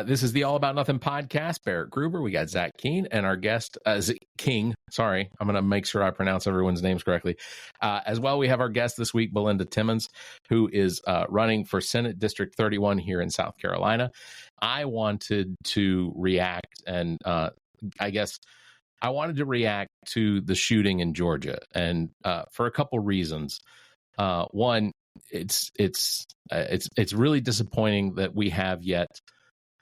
This is the All About Nothing podcast. Barrett Gruber. We got Zac Keene and our guest, King. Sorry, I'm going to make sure I pronounce everyone's names correctly. As well, we have our guest this week, Belinda Timmons, who is running for Senate District 31 here in South Carolina. I wanted to react, and I guess I wanted to react to the shooting in Georgia, and for a couple reasons. One, it's really disappointing that we have yet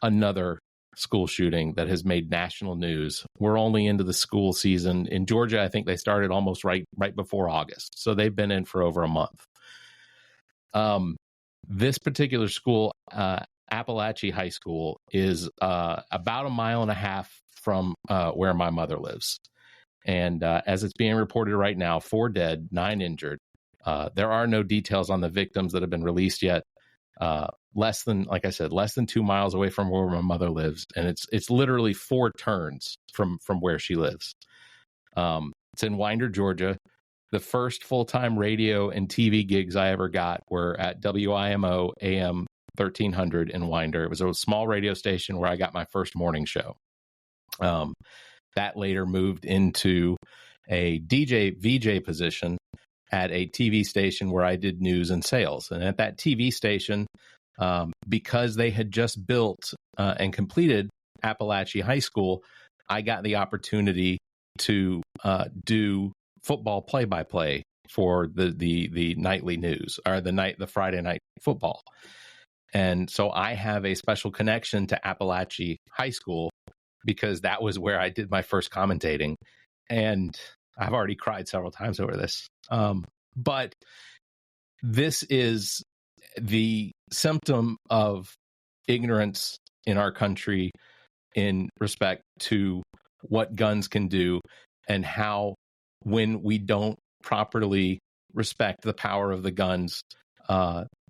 another school shooting that has made national news. We're only into the school season in Georgia. I think they started almost right before August, so they've been in for over a month. This particular school, Appalachia High School, is about a mile and a half from where my mother lives, and as it's being reported right now, 4 dead, 9 injured. There are no details on the victims that have been released yet. Less than 2 miles away from where my mother lives, and it's literally 4 turns from where she lives. It's in Winder, Georgia. The first full-time radio and TV gigs I ever got were at WIMO AM 1300 in Winder. It was a small radio station where I got my first morning show. That later moved into a DJ VJ position at a TV station where I did news and sales. And at that TV station, because they had just built and completed Appalachia High School, I got the opportunity to do football play-by-play for the nightly news, or the Friday night football. And so I have a special connection to Appalachia High School because that was where I did my first commentating. And I've already cried several times over this. But this is the symptom of ignorance in our country in respect to what guns can do, and how when we don't properly respect the power of the guns,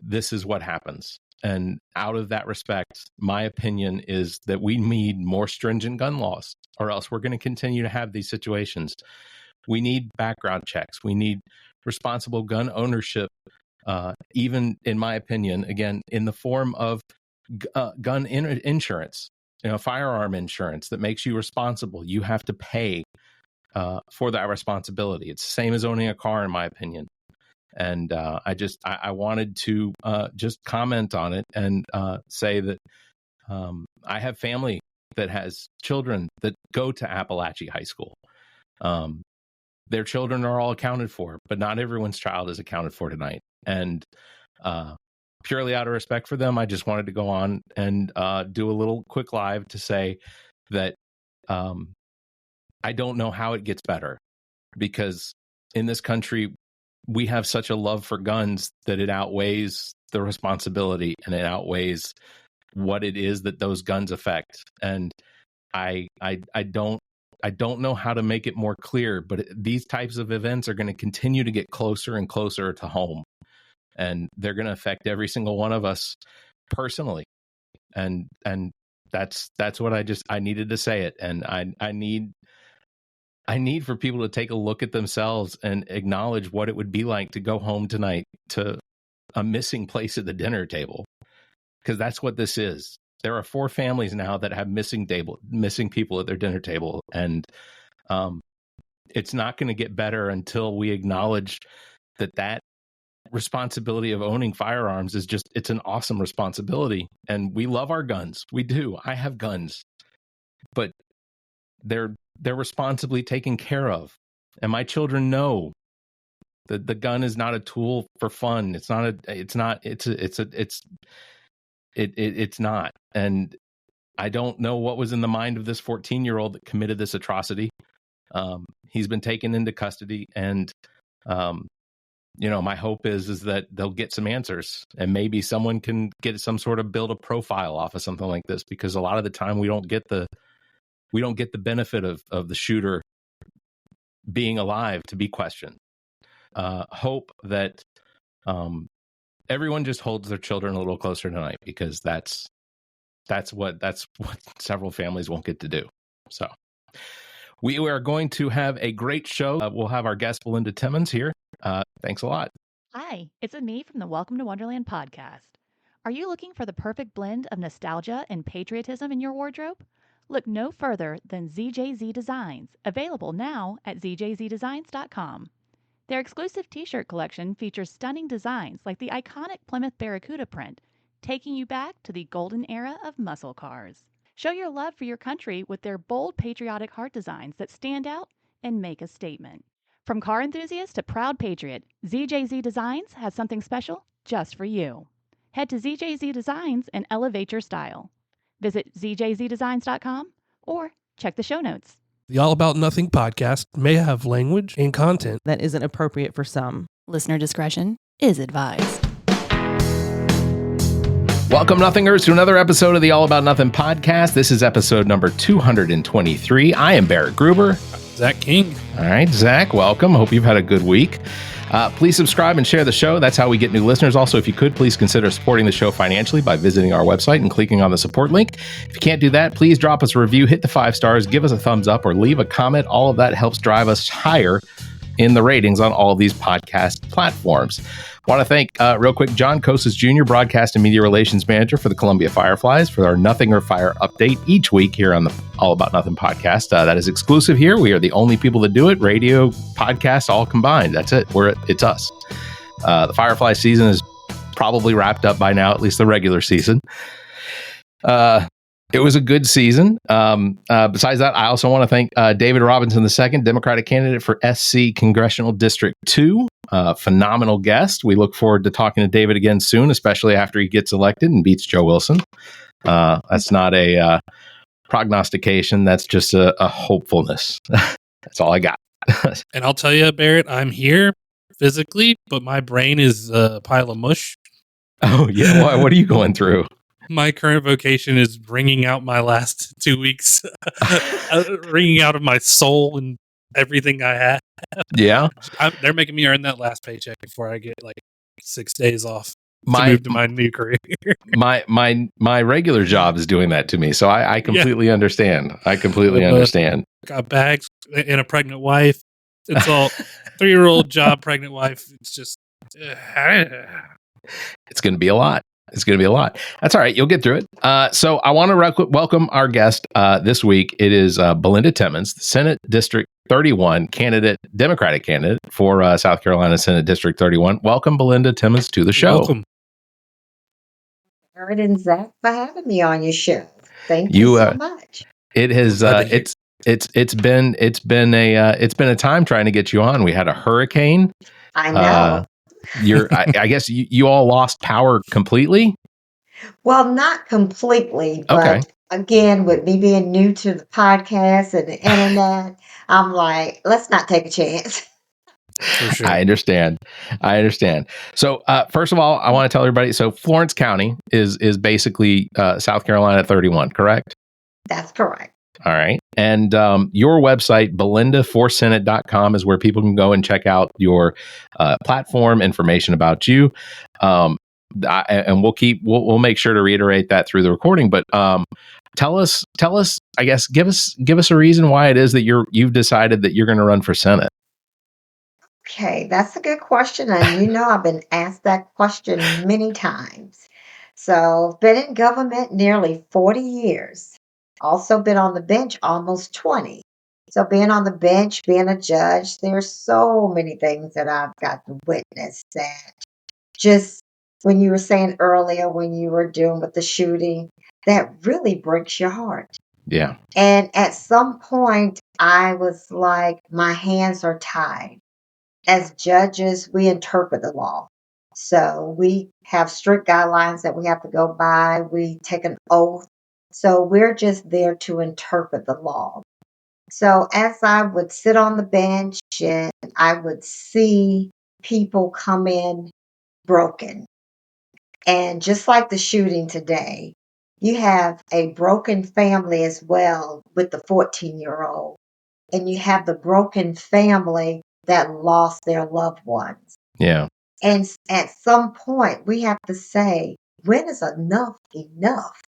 this is what happens. And out of that respect, my opinion is that we need more stringent gun laws, or else we're going to continue to have these situations. We need background checks. We need responsible gun ownership, even in my opinion, again, in the form of gun insurance, firearm insurance that makes you responsible. You have to pay for that responsibility. It's the same as owning a car, in my opinion. And I wanted to just comment on it and say that I have family that has children that go to Appalachia High School. Their children are all accounted for, but not everyone's child is accounted for tonight. And purely out of respect for them, I just wanted to go on and do a little quick live to say that I don't know how it gets better, because in this country, we have such a love for guns that it outweighs the responsibility, and it outweighs what it is that those guns affect. And I don't know how to make it more clear, but these types of events are going to continue to get closer and closer to home, and they're going to affect every single one of us personally. And that's what I needed to say it. And I need for people to take a look at themselves and acknowledge what it would be like to go home tonight to a missing place at the dinner table, because that's what this is. There are 4 families now that have missing people at their dinner table. And it's not going to get better until we acknowledge that responsibility of owning firearms is it's an awesome responsibility. And we love our guns. We do. I have guns, but they're responsibly taken care of. And my children know that the gun is not a tool for fun. It's not. And I don't know what was in the mind of this 14-year-old that committed this atrocity. He's been taken into custody, and my hope is that they'll get some answers, and maybe someone can get some sort of build a profile off of something like this, because a lot of the time we don't get the benefit of the shooter being alive to be questioned. Hope that everyone just holds their children a little closer tonight, because that's what several families won't get to do. So we are going to have a great show. We'll have our guest Belinda Timmons here. Thanks a lot. Hi, it's me from the Welcome to Wonderland podcast. Are you looking for the perfect blend of nostalgia and patriotism in your wardrobe? Look no further than ZJZ Designs, available now at ZJZDesigns.com. Their exclusive t-shirt collection features stunning designs like the iconic Plymouth Barracuda print, taking you back to the golden era of muscle cars. Show your love for your country with their bold patriotic heart designs that stand out and make a statement. From car enthusiast to proud patriot, ZJZ Designs has something special just for you. Head to ZJZ Designs and elevate your style. Visit ZJZDesigns.com or check the show notes. The All About Nothing podcast may have language and content that isn't appropriate for some. Listener discretion is advised. Welcome, Nothingers, to another episode of the All About Nothing podcast. This is episode number 223. I am Barrett Gruber. Zac King. All right, Zac, welcome. Hope you've had a good week. Please subscribe and share the show. That's how we get new listeners. Also, if you could, please consider supporting the show financially by visiting our website and clicking on the support link. If you can't do that, please drop us a review, hit the 5 stars, give us a thumbs up, or leave a comment. All of that helps drive us higher in the ratings on all of these podcast platforms. I want to thank, real quick, John Kosas Jr., Broadcast and Media Relations Manager for the Columbia Fireflies, for our Nothing or Fire update each week here on the All About Nothing podcast. That is exclusive here. We are the only people that do it. Radio, podcast, all combined. That's it. It's us. The Firefly season is probably wrapped up by now, at least the regular season. It was a good season. Besides that, I also want to thank David Robinson II, Democratic candidate for SC Congressional District 2. Phenomenal guest. We look forward to talking to David again soon, especially after he gets elected and beats Joe Wilson. That's not a prognostication. That's just a hopefulness. That's all I got. And I'll tell you, Barrett, I'm here physically, but my brain is a pile of mush. Oh, yeah. What are you going through? My current vocation is wringing out my last 2 weeks, wringing out of my soul and everything I have. Yeah. They're making me earn that last paycheck before I get like 6 days off to move to my new career. my regular job is doing that to me, so I completely understand. I completely understand. Got bags and a pregnant wife. It's all 3-year-old job, pregnant wife. It's just it's going to be a lot. It's going to be a lot. That's all right. You'll get through it. So I want to welcome our guest this week. It is Belinda Timmons, the Senate District 31 candidate, Democratic candidate for South Carolina Senate District 31. Welcome, Belinda Timmons, to the show. Welcome. Barrett and Zac for having me on your show. Thank you so much. It has it's been a time trying to get you on. We had a hurricane. I know. I guess you all lost power completely? Well, not completely, but okay. Again, with me being new to the podcast and the internet, I'm like, let's not take a chance. For sure. I understand. So first of all, I want to tell everybody, so Florence County is basically South Carolina 31, correct? That's correct. All right. And your website, belinda4senate.com, is where people can go and check out your platform, information about you. And we'll make sure to reiterate that through the recording. But tell us, I guess, give us a reason why it is that you've decided that you're going to run for Senate. Okay, that's a good question. And I've been asked that question many times. So I've been in government nearly 40 years. Also been on the bench almost 20. So being on the bench, being a judge, there's so many things that I've got to witness that just when you were saying earlier, when you were dealing with the shooting, that really breaks your heart. Yeah. And at some point, I was like, my hands are tied. As judges, we interpret the law. So we have strict guidelines that we have to go by. We take an oath. So we're just there to interpret the law. So as I would sit on the bench and I would see people come in broken, and just like the shooting today, you have a broken family as well with the 14-year-old, and you have the broken family that lost their loved ones. Yeah. And at some point, we have to say, when is enough enough?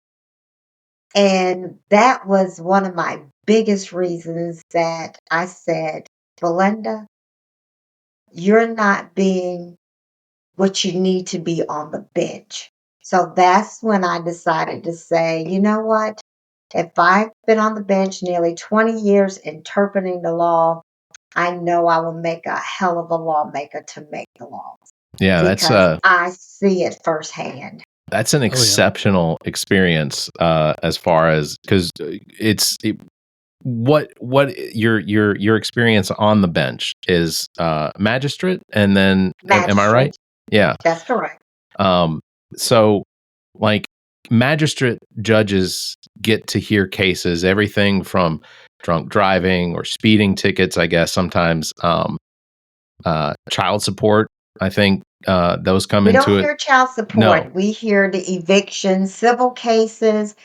And that was one of my biggest reasons that I said, Belinda, you're not being what you need to be on the bench. So that's when I decided to say, you know what? If I've been on the bench nearly 20 years interpreting the law, I know I will make a hell of a lawmaker to make the laws Yeah, because I see it firsthand. that's an exceptional experience as far as because what your experience on the bench is magistrate, and then am I right? Yeah, that's correct. So like magistrate judges get to hear cases, everything from drunk driving or speeding tickets, I guess sometimes child support. I think those come We into don't it. hear child support. No. We hear the eviction, civil cases.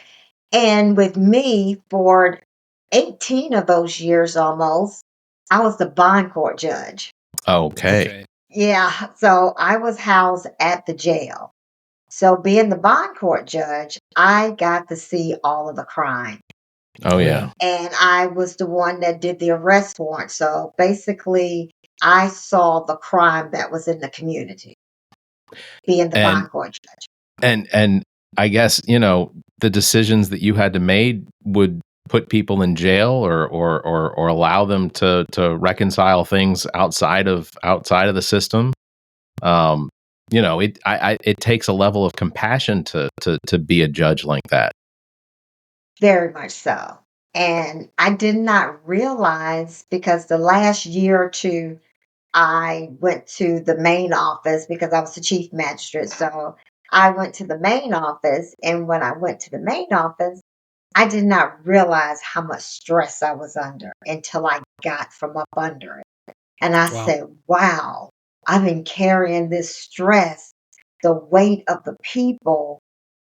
And with me, for 18 of those years almost, I was the bond court judge. Okay. Yeah. So I was housed at the jail. So being the bond court judge, I got to see all of the crime. Oh, yeah. And I was the one that did the arrest warrant. So basically, I saw the crime that was in the community, being the bond court judge. And I guess, you know, the decisions that you had to make would put people in jail or allow them to reconcile things outside of the system. You know, it takes a level of compassion to be a judge like that. Very much so. And I did not realize, because the last year or two, I went to the main office because I was the chief magistrate. So I went to the main office. And when I went to the main office, I did not realize how much stress I was under until I got from up under it. And I said, wow, I've been carrying this stress, the weight of the people,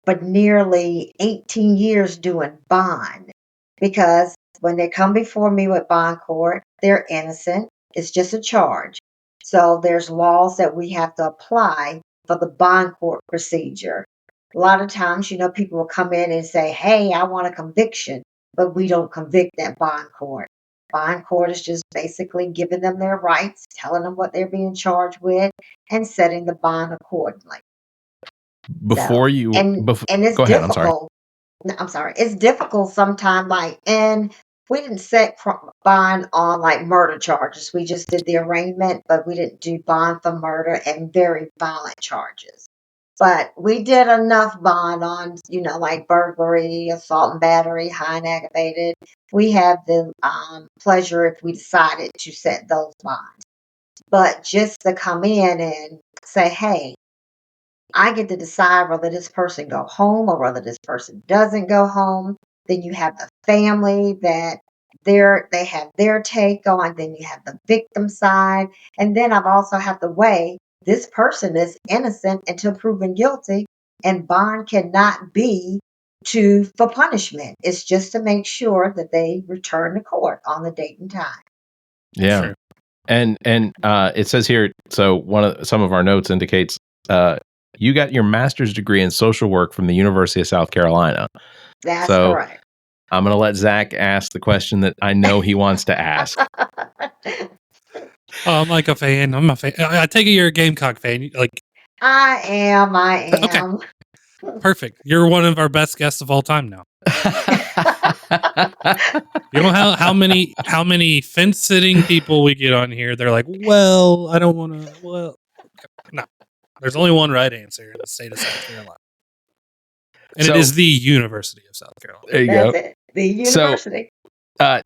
for nearly 18 years doing bond. Because when they come before me with bond court, they're innocent. It's just a charge. So there's laws that we have to apply for the bond court procedure. A lot of times, you know, people will come in and say, hey, I want a conviction, but we don't convict that bond court. Bond court is just basically giving them their rights, telling them what they're being charged with, and setting the bond accordingly. Before So, you, and it's go ahead. I'm sorry. difficult. I'm sorry. It's difficult sometimes. Like, and we didn't set bond on like murder charges. We just did the arraignment, but we didn't do bond for murder and very violent charges. But we did enough bond on, you know, like burglary, assault and battery, high and aggravated. We have the pleasure, if we decided to set those bonds. But just to come in and say, hey, I get to decide whether this person go home or whether this person doesn't go home. Then you have the family that they have their take on. Then you have the victim side. And then I've also have to weigh, this person is innocent until proven guilty, and bond cannot be for punishment. It's just to make sure that they return to court on the date and time. Yeah. Sure. And it says here, so some of our notes indicates you got your master's degree in social work from the University of South Carolina. That's correct. I'm going to let Zach ask the question that I know he wants to ask. Oh, I'm like a fan. I'm a fan. I take it you're a Gamecock fan. Like, I am. Okay. Perfect. You're one of our best guests of all time now. You know how many fence sitting people we get on here? They're like, well, I don't want to. Well, no. There's only one right answer in the state of South Carolina, and it is the University of South Carolina. There you That's go. It. The university. So,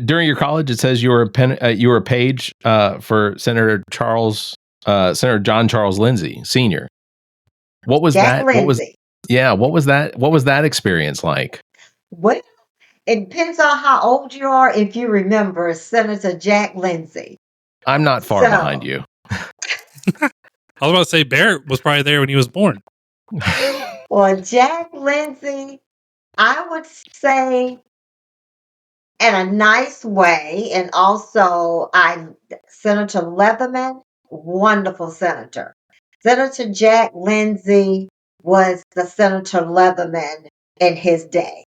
during your college, it says you were a page for Senator John Charles Lindsay, Sr. What was Jack that? Lindsay. What was that experience like? What? It depends on how old you are. If you remember Senator Jack Lindsay. I'm not far behind you. I was about to say Barrett was probably there when he was born. Well, Jack Lindsay, I would say, in a nice way, and also Senator Leatherman, wonderful senator. Senator Jack Lindsay was the Senator Leatherman in his day.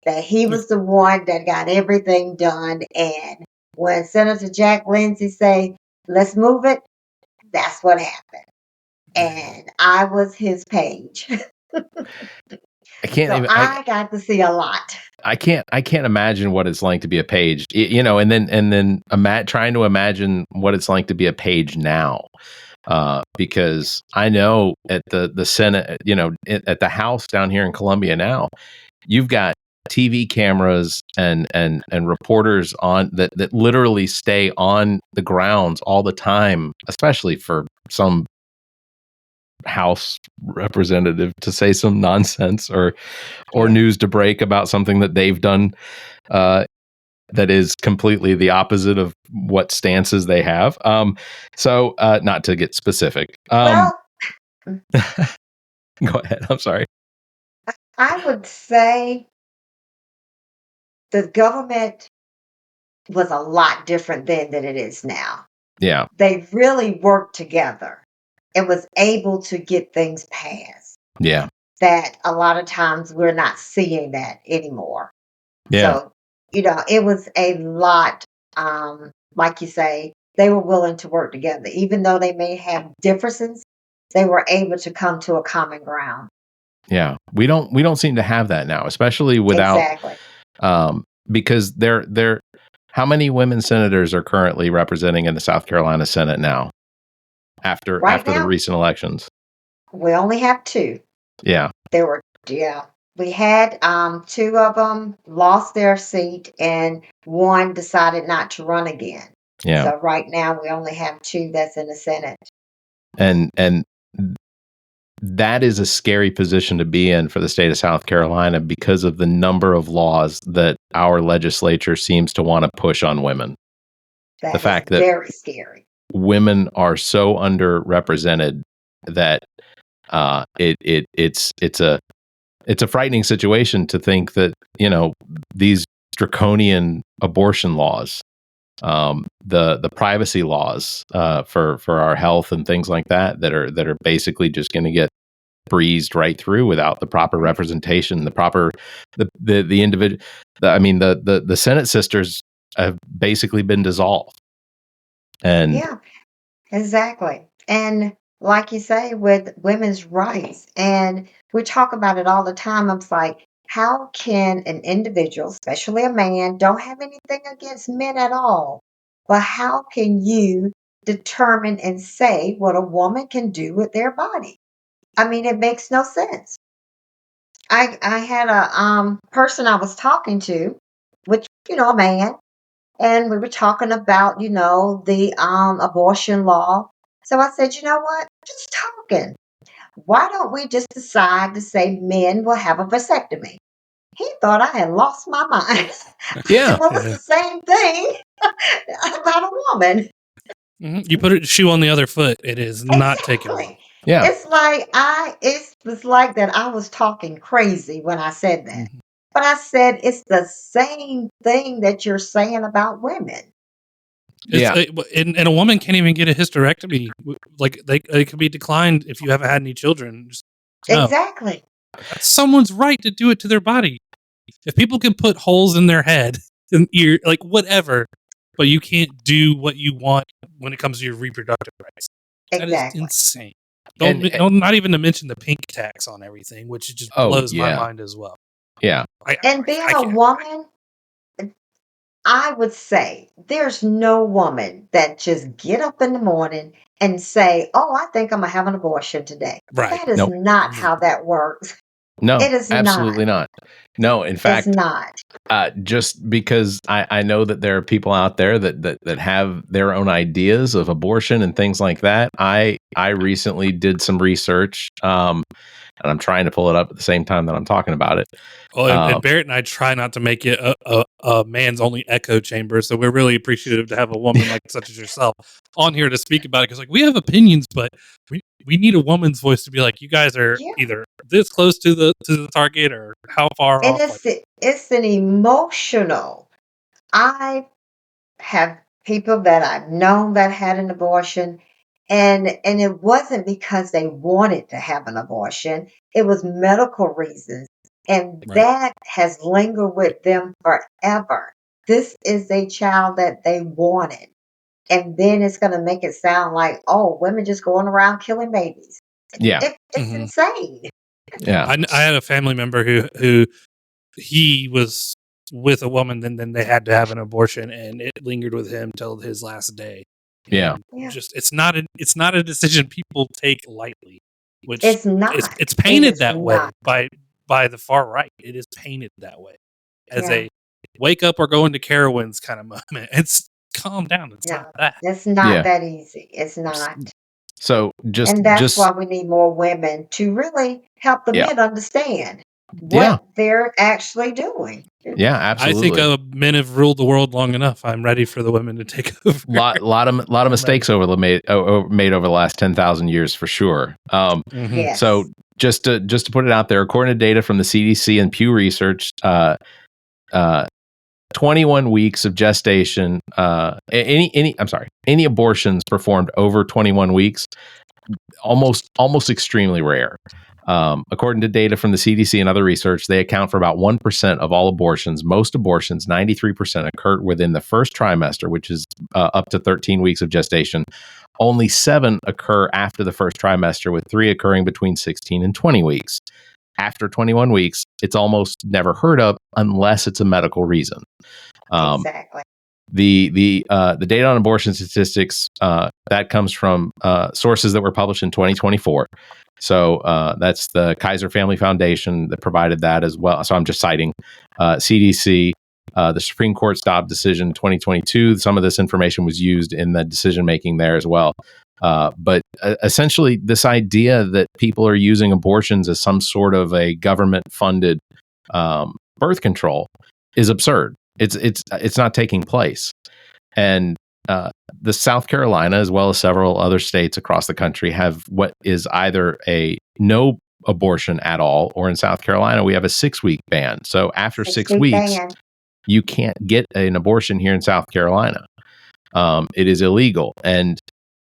That he was the one that got everything done. And when Senator Jack Lindsay say, let's move it, that's what happened. And I was his page. I can't So even. I got to see a lot. I can't imagine what it's like to be a page, and then trying to imagine what it's like to be a page now, because I know at the Senate, at the House down here in Columbia now, you've got TV cameras and reporters on that literally stay on the grounds all the time, especially for some House representative to say some nonsense or news to break about something that they've done that is completely the opposite of what stances they have. So not to get specific. Well, Go ahead. I'm sorry. I would say the government was a lot different then than it is now. Yeah. They really worked together and was able to get things passed. Yeah. That a lot of times we're not seeing that anymore. Yeah. So, it was a lot, like you say, they were willing to work together. Even though they may have differences, they were able to come to a common ground. Yeah. We don't seem to have that now, especially without Exactly. Because they're how many women senators are currently representing in the South Carolina Senate now after the recent elections? We only have 2. Yeah. We had 2 of them lost their seat and one decided not to run again. Yeah. So right now we only have 2 that's in the Senate. And that is a scary position to be in for the state of South Carolina because of the number of laws that our legislature seems to want to push on women. The fact that very scary. Women are so underrepresented that it's a frightening situation to think that, these draconian abortion laws, the privacy laws for our health and things like that are basically just going to get breezed right through without the proper representation, the individual. The Senate sisters have basically been dissolved. And yeah, exactly. And like you say, with women's rights, and we talk about it all the time. I'm like, how can an individual, especially a man, don't have anything against men at all, but how can you determine and say what a woman can do with their body? I mean, it makes no sense. I had a person I was talking to, which a man, and we were talking about the abortion law. So I said, you know what? Just talking. Why don't we just decide to say men will have a vasectomy? He thought I had lost my mind. Yeah. I said, well, it's the same thing about a woman. Mm-hmm. You put a shoe on the other foot, it is not taken away. Yeah. It's like it was like that I was talking crazy when I said that. Mm-hmm. But I said it's the same thing that you're saying about women. And a woman can't even get a hysterectomy. Like they could be declined if you haven't had any children. Exactly. That's someone's right to do it to their body. If people can put holes in their head and ear, like whatever, but you can't do what you want when it comes to your reproductive rights. Exactly. That is insane. Not even to mention the pink tax on everything, which just blows my mind as well. Yeah. And being a woman, I would say there's no woman that just get up in the morning and say, oh, I think I'm going to have an abortion today. Right. That is not how that works. No, it is absolutely not. No, in fact, it's not. Just because I know that there are people out there that have their own ideas of abortion and things like that. I recently did some research, and I'm trying to pull it up at the same time that I'm talking about it. Well, and Barrett and I try not to make it a man's only echo chamber, so we're really appreciative to have a woman like such as yourself on here to speak about it. Because we have opinions, but we need a woman's voice to be like, you guys are either this close to the target or how far off. It's an emotional. I have people that I've known that had an abortion, and it wasn't because they wanted to have an abortion. It was medical reasons. And that has lingered with them forever. This is a child that they wanted. And then it's going to make it sound like, oh, women just going around killing babies. Yeah. It's insane. Yeah. I had a family member who he was with a woman, and then they had to have an abortion, and it lingered with him till his last day. Yeah. And Yeah. just it's not a decision people take lightly. Which It's not. it's painted is that way not. by the far right. It is painted that way as Yeah. a wake up or go into Carowinds kind of moment. It's calm down. It's No, not that. it's not Yeah. that easy. It's not. So And that's just why we need more women to really help the Yeah. men understand Yeah. what they're actually doing. yeah, absolutely. I think men have ruled the world long enough. I'm ready for the women to take over. lot of mistakes made over the last 10,000 years for sure. Mhm. Yes. So just to put it out there, according to data from the CDC and Pew Research, 21 weeks of gestation, any abortions performed over 21 weeks, almost extremely rare. According to data from the CDC and other research, they account for about 1% of all abortions. Most abortions, 93%, occur within the first trimester, which is up to 13 weeks of gestation. Only 7 occur after the first trimester, with 3 occurring between 16 and 20 weeks. After 21 weeks, it's almost never heard of unless it's a medical reason. Exactly. The data on abortion statistics that comes from sources that were published in 2024. So that's the Kaiser Family Foundation that provided that as well. So I'm just citing CDC, the Supreme Court Dobbs decision 2022. Some of this information was used in the decision making there as well. But essentially, this idea that people are using abortions as some sort of a government funded birth control is absurd. It's not taking place. And the South Carolina, as well as several other states across the country, have what is either a no abortion at all, or in South Carolina, we have a 6-week ban. So after 6 weeks, ban. you can't get an abortion here in South Carolina. It is illegal. And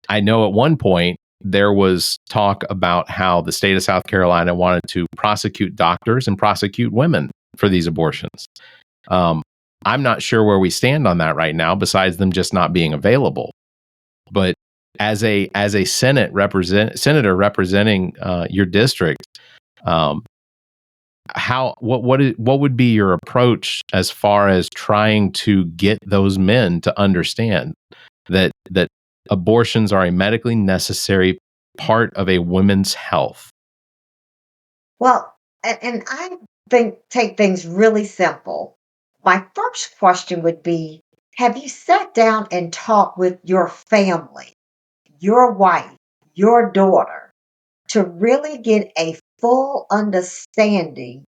I know at one point there was talk about how the state of South Carolina wanted to prosecute doctors and prosecute women for these abortions. I'm not sure where we stand on that right now, besides them just not being available. But as a senator representing your district, what would be your approach as far as trying to get those men to understand that abortions are a medically necessary part of a woman's health? Well, and I take things really simple. My first question would be, have you sat down and talked with your family, your wife, your daughter, to really get a full understanding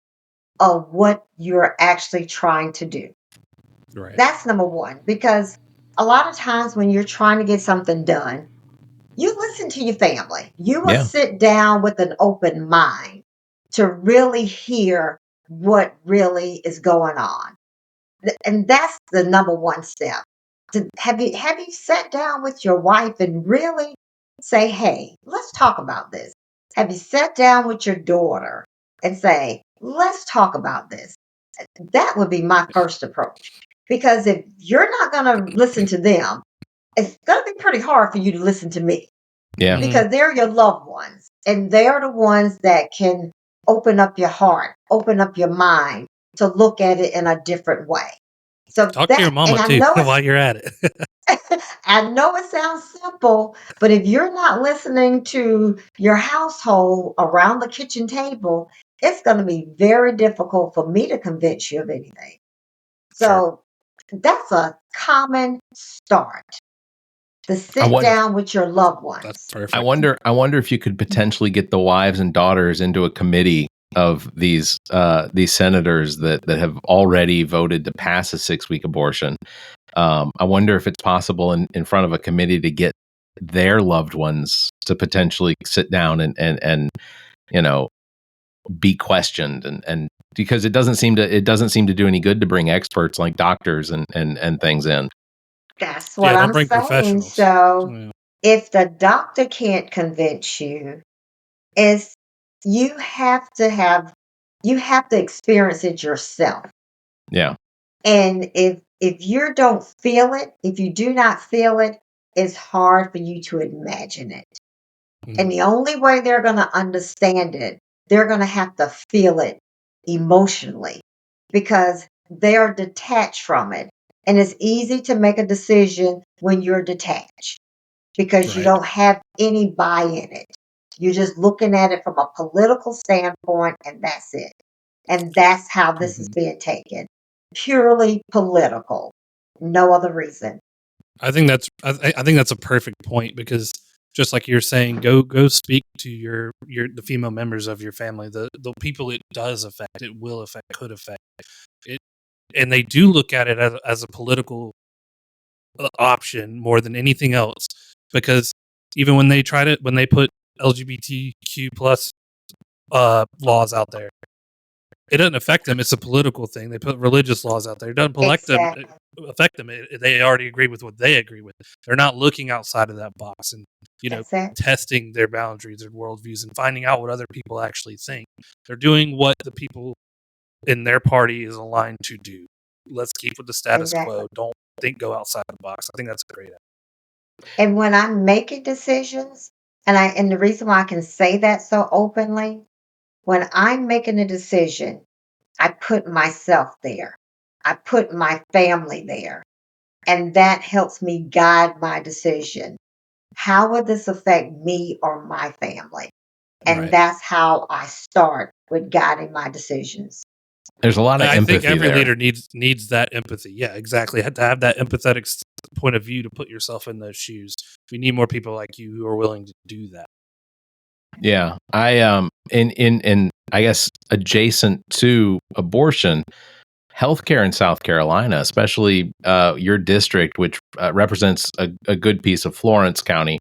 of what you're actually trying to do? Right. That's number one, because a lot of times when you're trying to get something done, you listen to your family. You will Yeah. sit down with an open mind to really hear what really is going on. And that's the number one step. Have you sat down with your wife and really say, hey, let's talk about this? Have you sat down with your daughter and say, let's talk about this? That would be my first approach. Because if you're not going to listen to them, it's going to be pretty hard for you to listen to me. Yeah. Because they're your loved ones, and they're the ones that can open up your heart, open up your mind to look at it in a different way. So Talk to your mama too while you're at it. I know it sounds simple, but if you're not listening to your household around the kitchen table, it's going to be very difficult for me to convince you of anything. So that's a common start. To sit down with your loved ones. That's perfect. I wonder if you could potentially get the wives and daughters into a committee of these senators that have already voted to pass a 6-week abortion. I wonder if it's possible in front of a committee to get their loved ones to potentially sit down and be questioned, and because it doesn't seem to do any good to bring experts like doctors and things in. That's what I'm bring saying. professionals. So if the doctor can't convince you, you have to experience it yourself. Yeah. And if you don't feel it, if you do not feel it, it's hard for you to imagine it. And the only way they're going to understand it they're going to have to feel it emotionally because they're detached from it. And it's easy to make a decision when you're detached because you Right. don't have any buy in it. You're just looking at it from a political standpoint, and that's it. And that's how this is being taken. Purely political. No other reason. I think that's a perfect point because just like you're saying, go speak to the female members of your family, the people it does affect, it will affect, could affect it, and they do look at it as a political option more than anything else because even when they put LGBTQ plus laws out there, it doesn't affect them. It's a political thing. They put religious laws out there. It doesn't Exactly. affect them. They already agree with what they agree with. They're not looking outside of that box and That's it. testing their boundaries, their worldviews, and finding out what other people actually think. They're doing what the people in their party is aligned to do. Let's keep with the status Exactly. quo. Don't go outside the box. I think that's a great idea. And when I'm making decisions, and the reason why I can say that so openly, when I'm making a decision, I put myself there. I put my family there. And that helps me guide my decision. How would this affect me or my family? And Right. that's how I start with guiding my decisions. There's a lot of I think empathy every there. leader needs that empathy. Yeah, exactly. To have that empathetic point of view to put yourself in those shoes. We need more people like you who are willing to do that. Yeah, I in I guess adjacent to abortion, healthcare in South Carolina, especially your district, which represents a good piece of Florence County.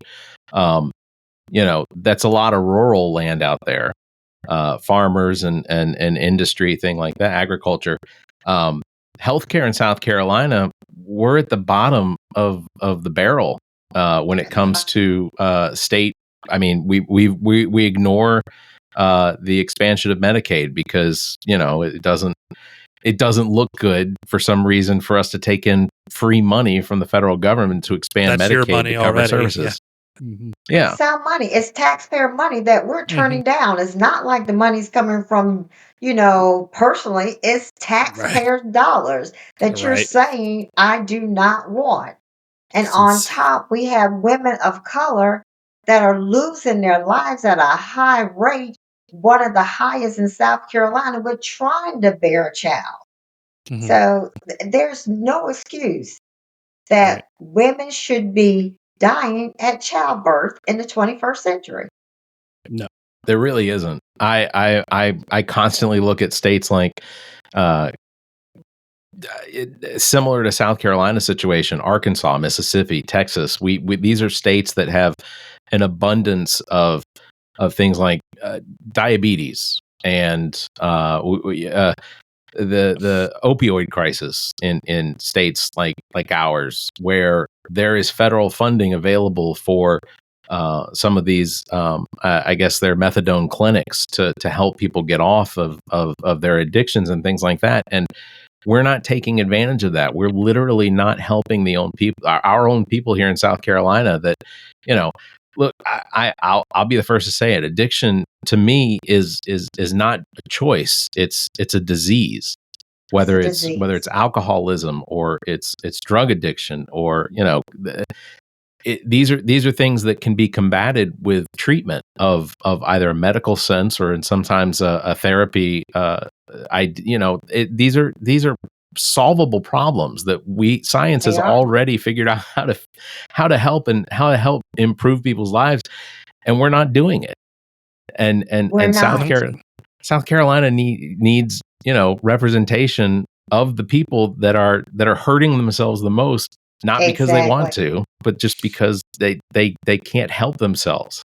That's a lot of rural land out there, farmers and industry, thing like that, agriculture. Healthcare in South Carolina, we're at the bottom of the barrel when it comes to state. I mean, we ignore the expansion of Medicaid because it doesn't look good for some reason for us to take in free money from the federal government to expand That's your Medicaid money to cover already. services. Yeah. It's our money. It's taxpayer money that we're turning down. It's not like the money's coming from, personally. It's taxpayer dollars that you're Right. saying I do not want. And It's on insane. top, we have women of color that are losing their lives at a high rate, one of the highest in South Carolina, with trying to bear a child. So there's no excuse that Right. women should be dying at childbirth in the 21st century. No. There really isn't. I constantly look at states like similar to South Carolina situation, Arkansas, Mississippi, Texas. We these are states that have an abundance of things like diabetes and the opioid crisis in states like ours, where there is federal funding available for some of these, I guess they're methadone clinics to help people get off of their addictions and things like that. And we're not taking advantage of that. We're literally not helping our own people here in South Carolina. That, look, I'll be the first to say it. Addiction to me is not a choice. It's a disease. Whether it's alcoholism or it's drug addiction or these are things that can be combated with treatment of either a medical sense or in sometimes a therapy. These are solvable problems that science has already figured out how to help improve people's lives, and we're not doing it. And South Carolina needs representation of the people that are hurting themselves the most. Not because they want to, but just because they can't help themselves.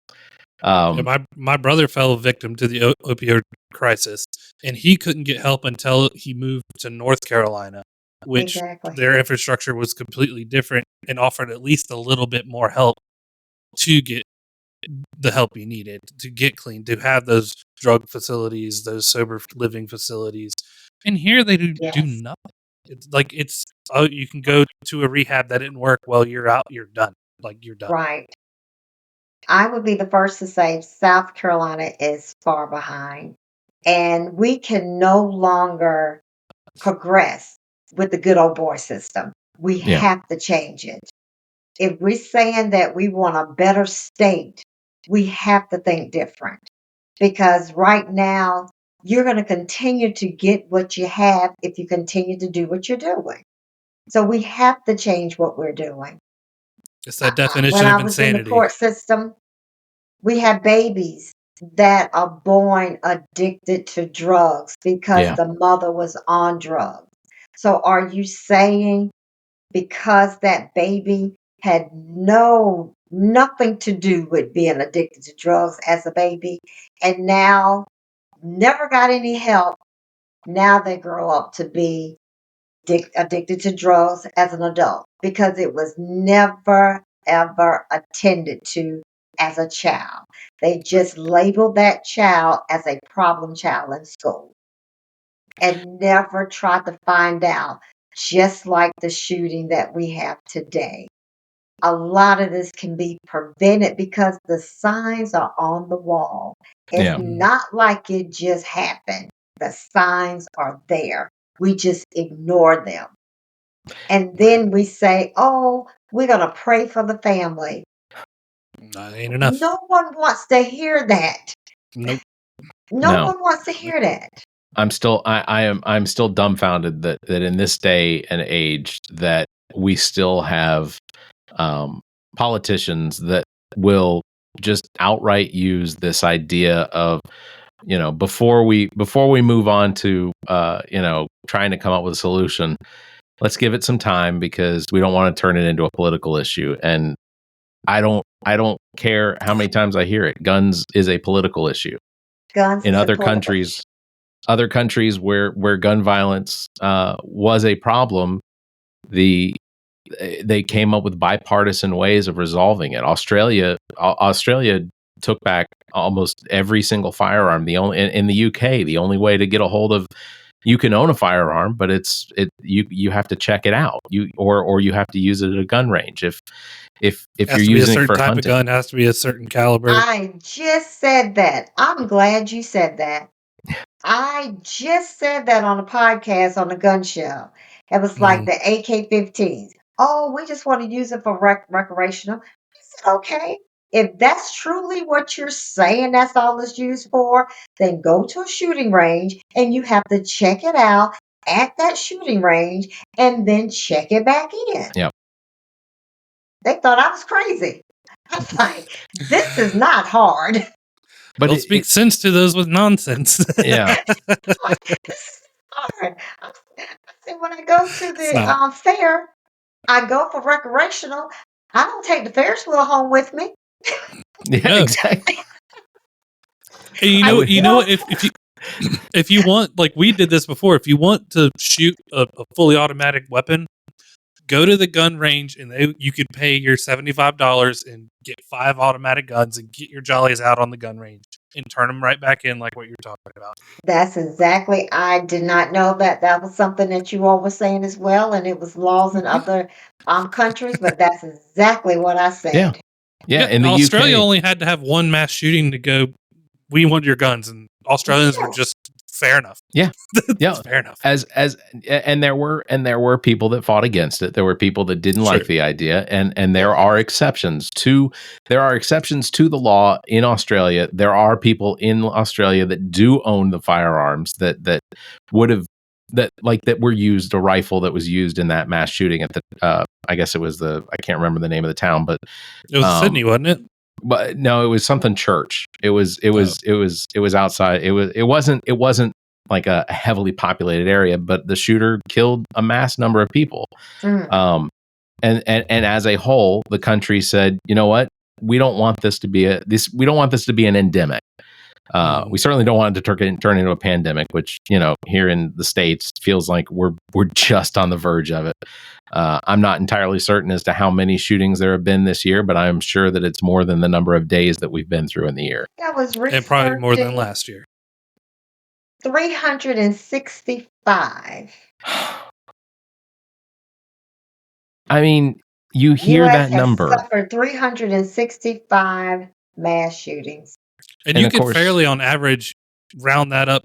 My brother fell victim to the opioid crisis, and he couldn't get help until he moved to North Carolina, which their infrastructure was completely different and offered at least a little bit more help to get the help he needed, to get clean, to have those drug facilities, those sober living facilities. And here they do nothing. It's like you can go to a rehab that didn't work. Well, you're out. You're done. Like you're done. Right. I would be the first to say South Carolina is far behind, and we can no longer progress with the good old boy system. We Yeah. have to change it. If we're saying that we want a better state, we have to think different, because right now you're going to continue to get what you have if you continue to do what you're doing. So we have to change what we're doing. It's that When definition I of was in the insanity. court system, we have babies that are born addicted to drugs because Yeah. the mother was on drugs. So are you saying because that baby had nothing to do with being addicted to drugs as a baby, and now never got any help, now they grow up to be addicted to drugs as an adult because it was never ever attended to as a child. They just labeled that child as a problem child in school and never tried to find out, just like the shooting that we have today. A lot of this can be prevented because the signs are on the wall. It's Yeah. not like it just happened. The signs are there. We just ignore them. And then we say, oh, we're going to pray for the family. That ain't enough. No one wants to hear that. Nope. No one wants to hear that. I'm still dumbfounded that in this day and age that we still have politicians that will just outright use this idea of, before we move on to trying to come up with a solution, let's give it some time because we don't want to turn it into a political issue. And I don't care how many times I hear it. Guns is a political issue. Guns In is a other political countries, issue. where gun violence was a problem, they came up with bipartisan ways of resolving it. Australia took back almost every single firearm. The only in the UK, the only way to get a hold of, you can own a firearm, but you have to check it out. Or you have to use it at a gun range if you're using it for type hunting. of gun, has to be a certain caliber. I just said that. I'm glad you said that. I just said that on a podcast on the gun show. It was like the AK-15s. Oh, we just want to use it for recreational. I said, okay, if that's truly what you're saying, that's all it's used for, then go to a shooting range and you have to check it out at that shooting range and then check it back in. Yep. They thought I was crazy. I was like, this is not hard. But Don't speak sense to those with nonsense. Yeah. Like, this is hard. I said, when I go to It's the not. fair, I go for recreational. I don't take the Ferris wheel home with me. Yeah, No. exactly. And you know what? If you want, like we did this before, if you want to shoot a fully automatic weapon, go to the gun range and you could pay your $75 and get 5 automatic guns and get your jollies out on the gun range and turn them right back in like what you're talking about. That's exactly. I did not know that was something that you all were saying as well, and it was laws in other countries, but that's exactly what I said. Yeah. In the Australia UK, only had to have one mass shooting to go, we want your guns, and Australians were just fair enough. Yeah. Yeah. Fair enough. And there were people that fought against it. There were people that didn't like the idea, and there are exceptions to the law in Australia. There are people in Australia that do own the firearms that were used, a rifle that was used in that mass shooting at the I guess it was I can't remember the name of the town, but it was Sydney, wasn't it? But no, it was something church. It was outside. It wasn't like a heavily populated area, but the shooter killed a mass number of people. Mm. And as a whole, the country said, you know what? We don't want this to be an endemic. We certainly don't want it to turn into a pandemic, which, here in the States feels like we're just on the verge of it. I'm not entirely certain as to how many shootings there have been this year, but I'm sure that it's more than the number of days that we've been through in the year. That was And probably more than last year. 365. I mean, you hear U.S. that has number. suffered 365 mass shootings. And And you of could course- fairly, on average, round that up,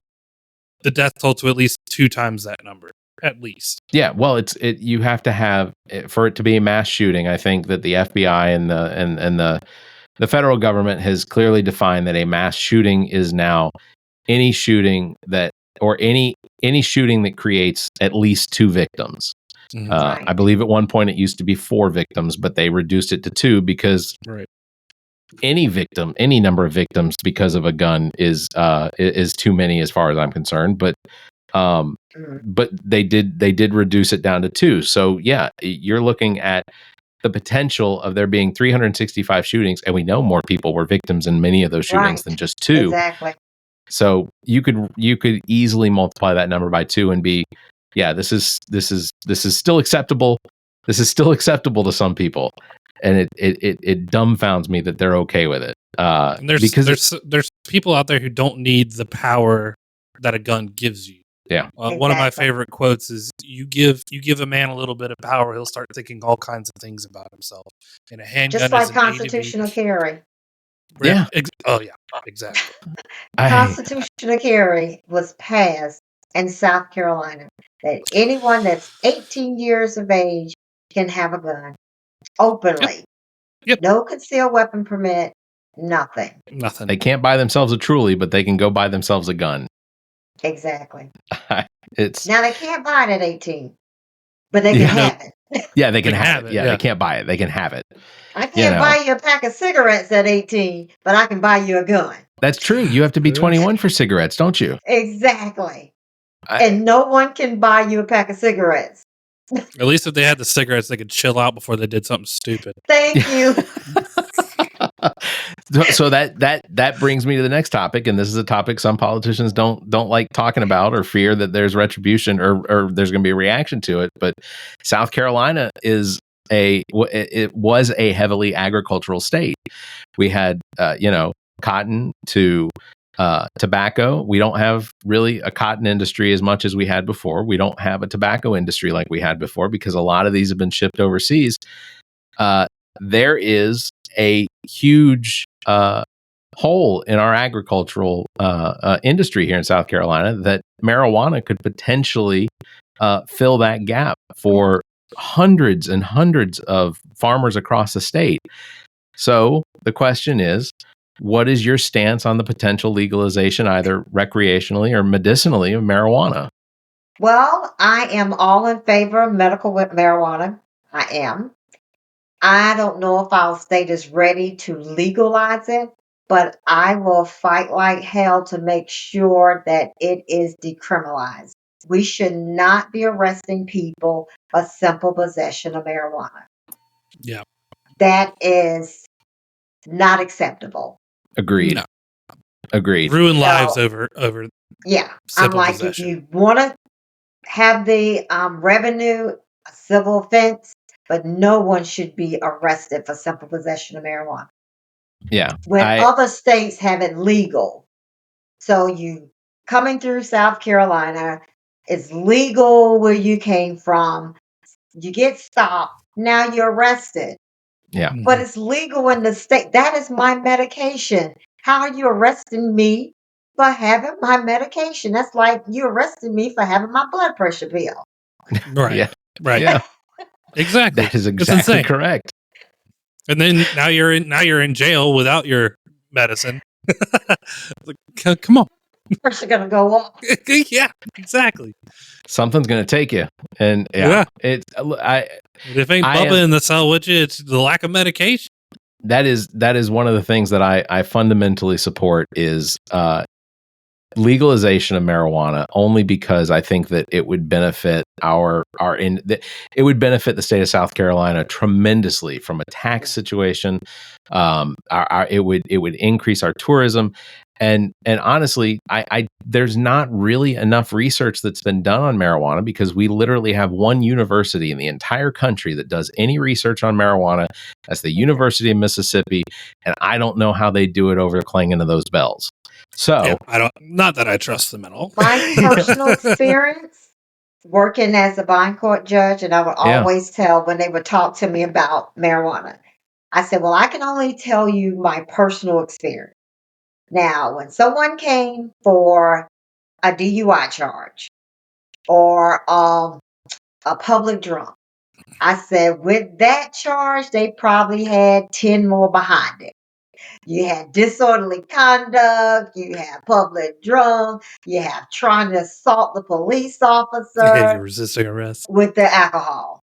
the death toll to at least 2 times that number, at least. Yeah, well, you have to have for it to be a mass shooting. I think that the FBI and the federal government has clearly defined that a mass shooting is now any shooting that or any shooting that creates at least 2 victims. Mhm. Right. I believe at one point it used to be 4 victims, but they reduced it to 2 because Right. any number of victims because of a gun is too many as far as I'm concerned. But they did reduce it down to 2. So yeah, you're looking at the potential of there being 365 shootings, and we know more people were victims in many of those shootings Right. than just 2. Exactly. So you could easily multiply that number by 2 and be, yeah, this is still acceptable. This is still acceptable to some people, and it dumbfounds me that they're okay with it. And there's people out there who don't need the power that a gun gives you. Yeah. One of my Exactly. favorite quotes is, you give a man a little bit of power, he'll start thinking all kinds of things about himself. And a handgun Just like is an A to B. constitutional carry. Yeah. Oh yeah, exactly. Constitutional carry was passed in South Carolina that anyone that's 18 years of age can have a gun openly. Yep. No concealed weapon permit, nothing. Nothing. They can't buy themselves a Truly, but they can go buy themselves a gun. Exactly. It's Now they can't buy it at 18, but they can Yeah. have it. yeah, they can They can have have it. it, Yeah, yeah. they can't buy it. They can have it. I can't know. buy you a pack of cigarettes at 18, but I can buy you a gun. That's true. You have to be 21 for cigarettes, don't you? Exactly. I- And no one can buy you a pack of cigarettes. At least if they had the cigarettes, they could chill out before they did something stupid. Thank you. So that brings me to the next topic, and this is a topic some politicians don't like talking about, or fear that there's retribution or there's going to be a reaction to it. But South Carolina it was a heavily agricultural state. We had cotton to tobacco. We don't have really a cotton industry as much as we had before. We don't have a tobacco industry like we had before because a lot of these have been shipped overseas. There is a huge hole in our agricultural industry here in South Carolina that marijuana could potentially fill that gap for hundreds and hundreds of farmers across the state. So the question is, what is your stance on the potential legalization, either recreationally or medicinally, of marijuana? Well, I am all in favor of medical marijuana. I am. I don't know if our state is ready to legalize it, but I will fight like hell to make sure that it is decriminalized. We should not be arresting people for simple possession of marijuana. Yeah. That is not acceptable. Agreed. No. Agreed. Ruin lives over Yeah. I'm Simple like, possession. if you want to have the revenue, a civil offense, but no one should be arrested for simple possession of marijuana. Yeah. When other states have it legal. So you coming through South Carolina, it's legal where you came from. You get stopped. Now you're arrested. Yeah. But it's legal in the state. That is my medication. How are you arresting me for having my medication? That's like you arresting me for having my blood pressure pill. Right. Yeah. Right. Yeah. Exactly. That is It's exactly insane. correct. And then now you're in jail without your medicine. Like, come on. Pressure gonna go up. Yeah, exactly. Something's going to take you. And Yeah. it's If ain't I Bubba am- in the cell with you, it's the lack of medication. that is one of the things that I fundamentally support is legalization of marijuana, only because I think that it would benefit it would benefit the state of South Carolina tremendously from a tax situation. It would increase our tourism. And honestly, there's not really enough research that's been done on marijuana, because we literally have one university in the entire country that does any research on marijuana. That's the University of Mississippi, and I don't know how they do it over the clanging of those bells. So Yeah, not that I trust them at all. My personal experience working as a bond court judge, and I would Yeah. always tell when they would talk to me about marijuana, I said, well, I can only tell you my personal experience. Now, when someone came for a DUI charge or a public drunk, I said, with that charge, they probably had 10 more behind it. You had disorderly conduct, you had public drunk, you have trying to assault the police Yeah, officer you're resisting arrest. with the alcohol.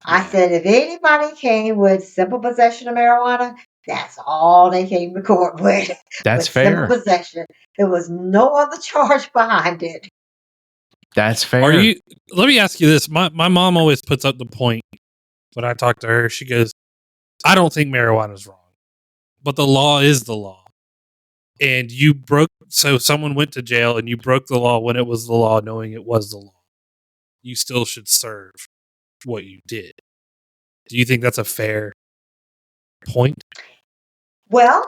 I Yeah. said, if anybody came with simple possession of marijuana, that's all they came to court with. That's with simple fair. possession. There was no other charge behind it. That's fair. Are you? Let me ask you this. My mom always puts up the point when I talk to her. She goes, "I don't think marijuana is wrong, but the law is the law, and you broke. So someone went to jail, and you broke the law when it was the law, knowing it was the law. You still should serve what you did." Do you think that's a fair point? Well,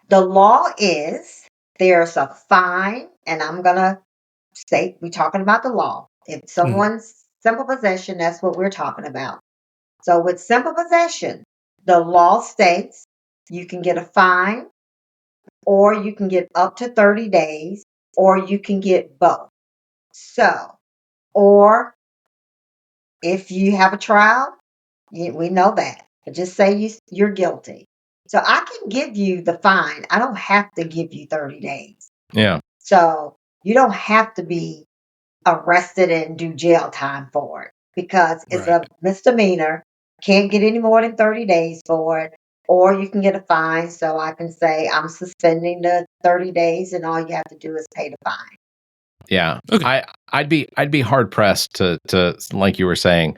the law is there's a fine, and I'm going to say we're talking about the law. If someone's simple possession, that's what we're talking about. So with simple possession, the law states you can get a fine, or you can get up to 30 days, or you can get both. So, or if you have a trial, we know that. But just say you're guilty. So I can give you the fine. I don't have to give you 30 days. Yeah. So you don't have to be arrested and do jail time for it because it's Right. a misdemeanor. Can't get any more than 30 days for it. Or you can get a fine. So I can say I'm suspending the 30 days and all you have to do is pay the fine. Yeah. Okay. I'd be hard pressed to like you were saying,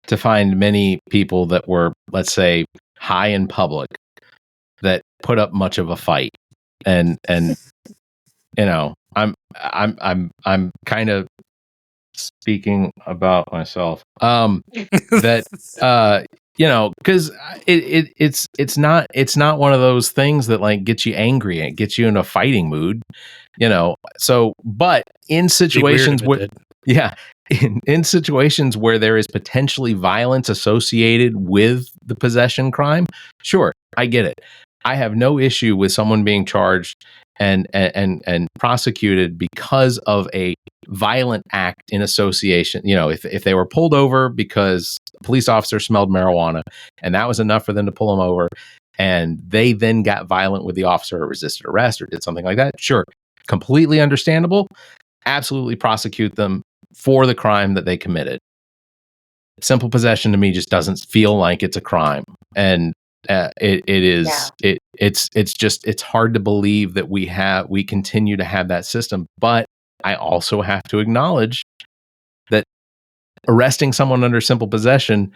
to find many people that were, let's say, high in public that put up much of a fight. And you know, I'm kind of speaking about myself. That you know, because it's not one of those things that like gets you angry and gets you in a fighting mood, you know. So, but in Be weird situations if it where, did. yeah, in situations where there is potentially violence associated with the possession crime, sure, I get it. I have no issue with someone being charged and prosecuted because of a violent act in association. You know, if they were pulled over because a police officer smelled marijuana and that was enough for them to pull them over, and they then got violent with the officer or resisted arrest or did something like that, sure, completely understandable. Absolutely prosecute them for the crime that they committed. Simple possession to me just doesn't feel like it's a crime, and it is it's just it's hard to believe that we continue to have that system. But I also have to acknowledge that arresting someone under simple possession,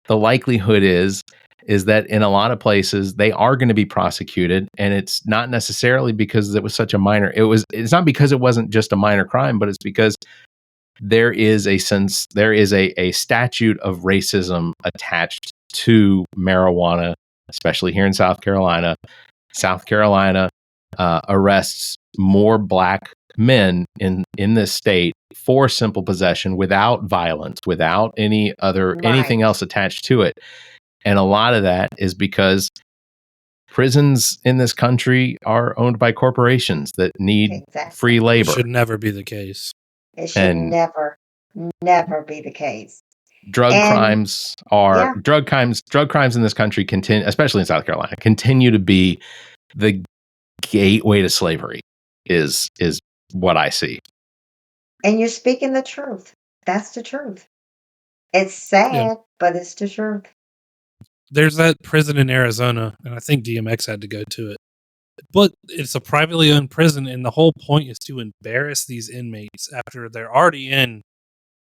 the likelihood is that in a lot of places they are going to be prosecuted, and it's not necessarily because it was such a minor. It's not because it wasn't just a minor crime, but it's because there is a statute of racism attached to marijuana, especially here in South Carolina. South Carolina arrests more black men in this state for simple possession without violence, without anything else attached to it. And a lot of that is because prisons in this country are owned by corporations that need free It labor. should never be the case. It should never be the case. Drug crimes in this country continue, especially in South Carolina, continue to be the gateway to slavery is what I see. And you're speaking the truth. That's the truth. It's sad, but it's the truth. There's that prison in Arizona, and I think DMX had to go to it. But it's a privately owned prison, and the whole point is to embarrass these inmates after they're already in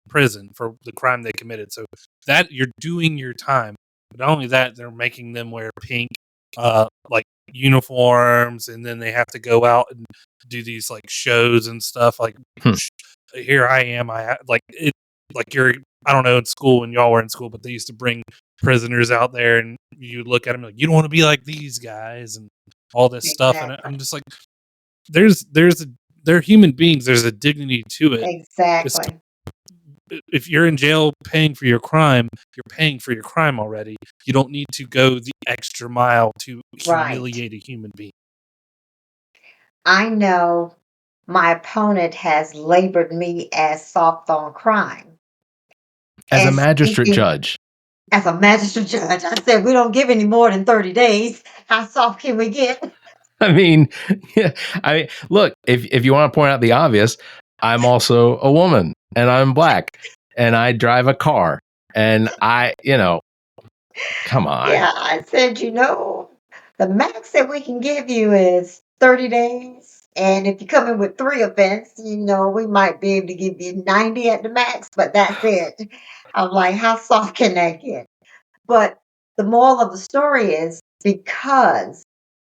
prison for the crime they committed. So that you're doing your time. But not only that, they're making them wear pink like uniforms, and then they have to go out and do these like shows and stuff. Like here I am, like you're, I don't know, in school when y'all were in school, but they used to bring prisoners out there, and you look at them like, you don't want to be like these guys, and all this stuff. And I'm just like, they're human beings. There's a dignity to it. Exactly. if you're in jail paying for your crime, you're paying for your crime already. You don't need to go the extra mile to Right. humiliate a human being. I know my opponent has labored me as soft on crime. As a And magistrate speaking judge. as a magistrate judge, I said, we don't give any more than 30 days. How soft can we get? I mean, yeah, look, if you want to point out the obvious, I'm also a woman and I'm black and I drive a car and come on. Yeah, I said, the max that we can give you is 30 days. And if you come in with 3 offenses, we might be able to give you 90 at the max, but that's it. I'm like, how soft can that get? But the moral of the story is because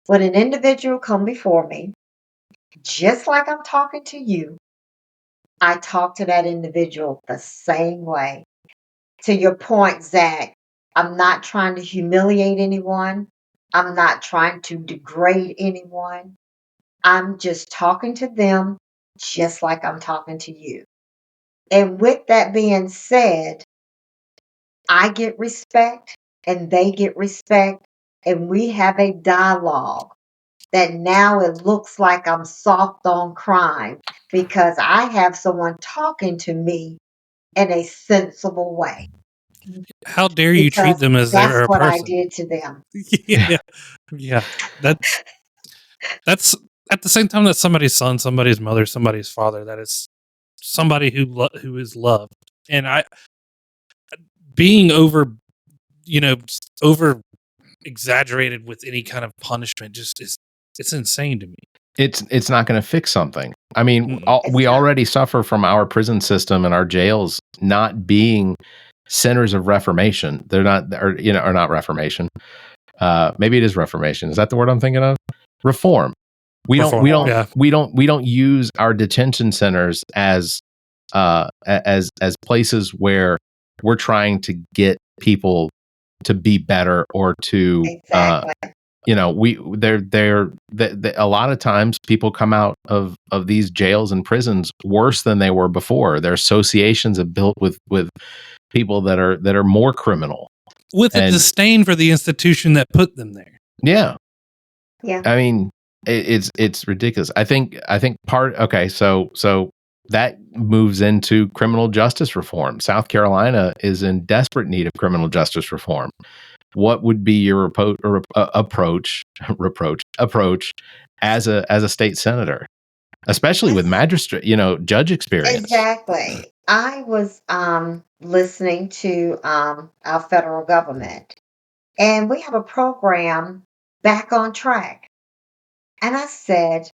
when an individual come before me, just like I'm talking to you, I talk to that individual the same way. To your point, Zach, I'm not trying to humiliate anyone. I'm not trying to degrade anyone. I'm just talking to them just like I'm talking to you. And with that being said, I get respect and they get respect, and we have a dialogue that now it looks like I'm soft on crime because I have someone talking to me in a sensible way. How dare you treat Because them as that's they're a what I person? did to them. Yeah. That's at the same time that's somebody's son, somebody's mother, somebody's father. That is somebody who is loved. And being over exaggerated with any kind of punishment just it's insane to me. It's not going to fix something. I mean, It's we not. already suffer from our prison system and our jails not being centers of reformation. They're not, or not reformation. Maybe it is reformation. Is that the word I'm thinking of? Reform. We don't use our detention centers as places where we're trying to get people to be better or to Exactly. a lot of times people come out of these jails and prisons worse than they were before. Their associations have built with people that are more criminal, with a disdain for the institution that put them there. Yeah. Yeah. I mean, it's ridiculous. I think so that moves into criminal justice reform. South Carolina is in desperate need of criminal justice reform. What would be your approach as a state senator, especially with magistrate, judge experience? Exactly. I was listening to our federal government, and we have a program, Back on Track. And I said,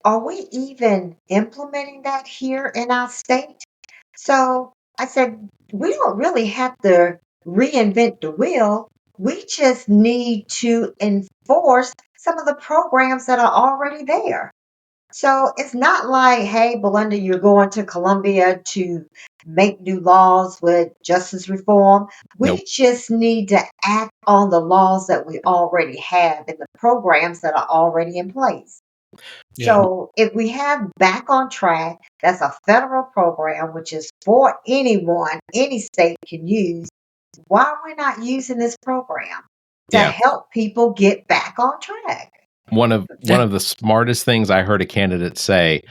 are we even implementing that here in our state? So I said, we don't really have to reinvent the wheel. We just need to enforce some of the programs that are already there. So it's not like, hey, Belinda, you're going to Columbia to make new laws with justice reform. We just need to act on the laws that we already have and the programs that are already in place. Yeah. So if we have Back on Track, that's a federal program which is for anyone, any state can use. Why are we not using this program to help people get back on track? One of the smartest things I heard a candidate say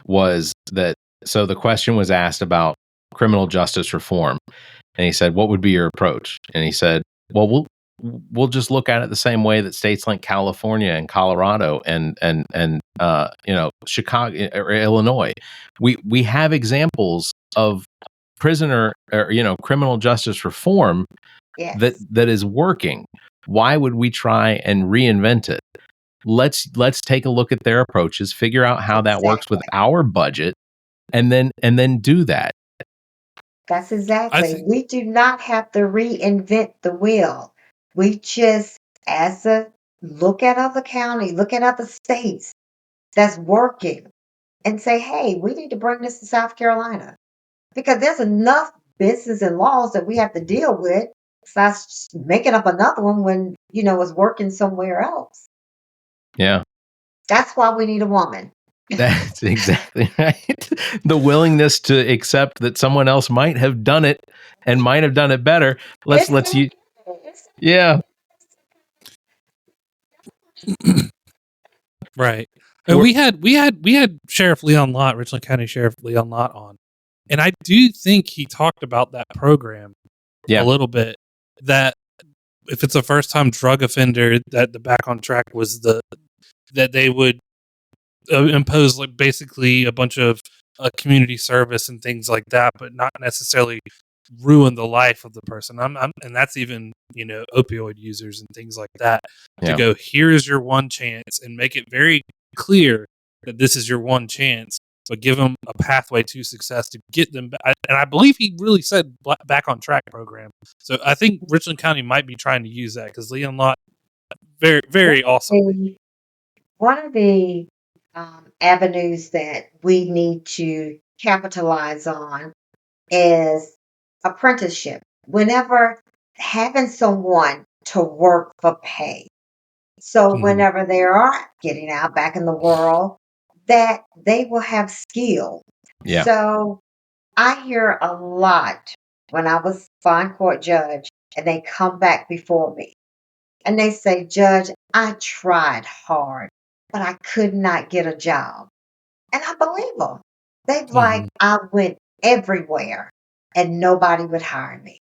was that, so the question was asked about criminal justice reform, and he said, what would be your approach? And he said, well, we'll just look at it the same way that states like California and Colorado and Chicago or Illinois, we have examples of prisoner or criminal justice reform that is working. Why would we try and reinvent it? Let's take a look at their approaches, figure out how that works with our budget, and then do that. That's exactly. We do not have to reinvent the wheel. We just, look at other counties, look at other states that's working, and say, hey, we need to bring this to South Carolina because there's enough business and laws that we have to deal with. Besides just making up another one when it's working somewhere else. Yeah. That's why we need a woman. That's exactly right. The willingness to accept that someone else might have done it and might have done it better. Let's you. Yeah. Right. And we had Sheriff Leon Lott, Richland County Sheriff Leon Lott on. And I do think he talked about that program a little bit, that if it's a first time drug offender, that the Back on Track was that they would impose like basically a bunch of community service and things like that, but not necessarily ruin the life of the person. And that's even, opioid users and things like that, to go, here's your one chance, and make it very clear that this is your one chance, but give them a pathway to success to get them back. And I believe he really said Back on Track program. So I think Richland County might be trying to use that, because Leon Lott, very, very awesome. One of the avenues that we need to capitalize on is apprenticeship. Whenever having someone to work for pay. So whenever they are getting out back in the world, that they will have skill. Yeah. So I hear a lot when I was fine court judge and they come back before me and they say, Judge, I tried hard, but I could not get a job. And I believe them. They're like, I went everywhere and nobody would hire me.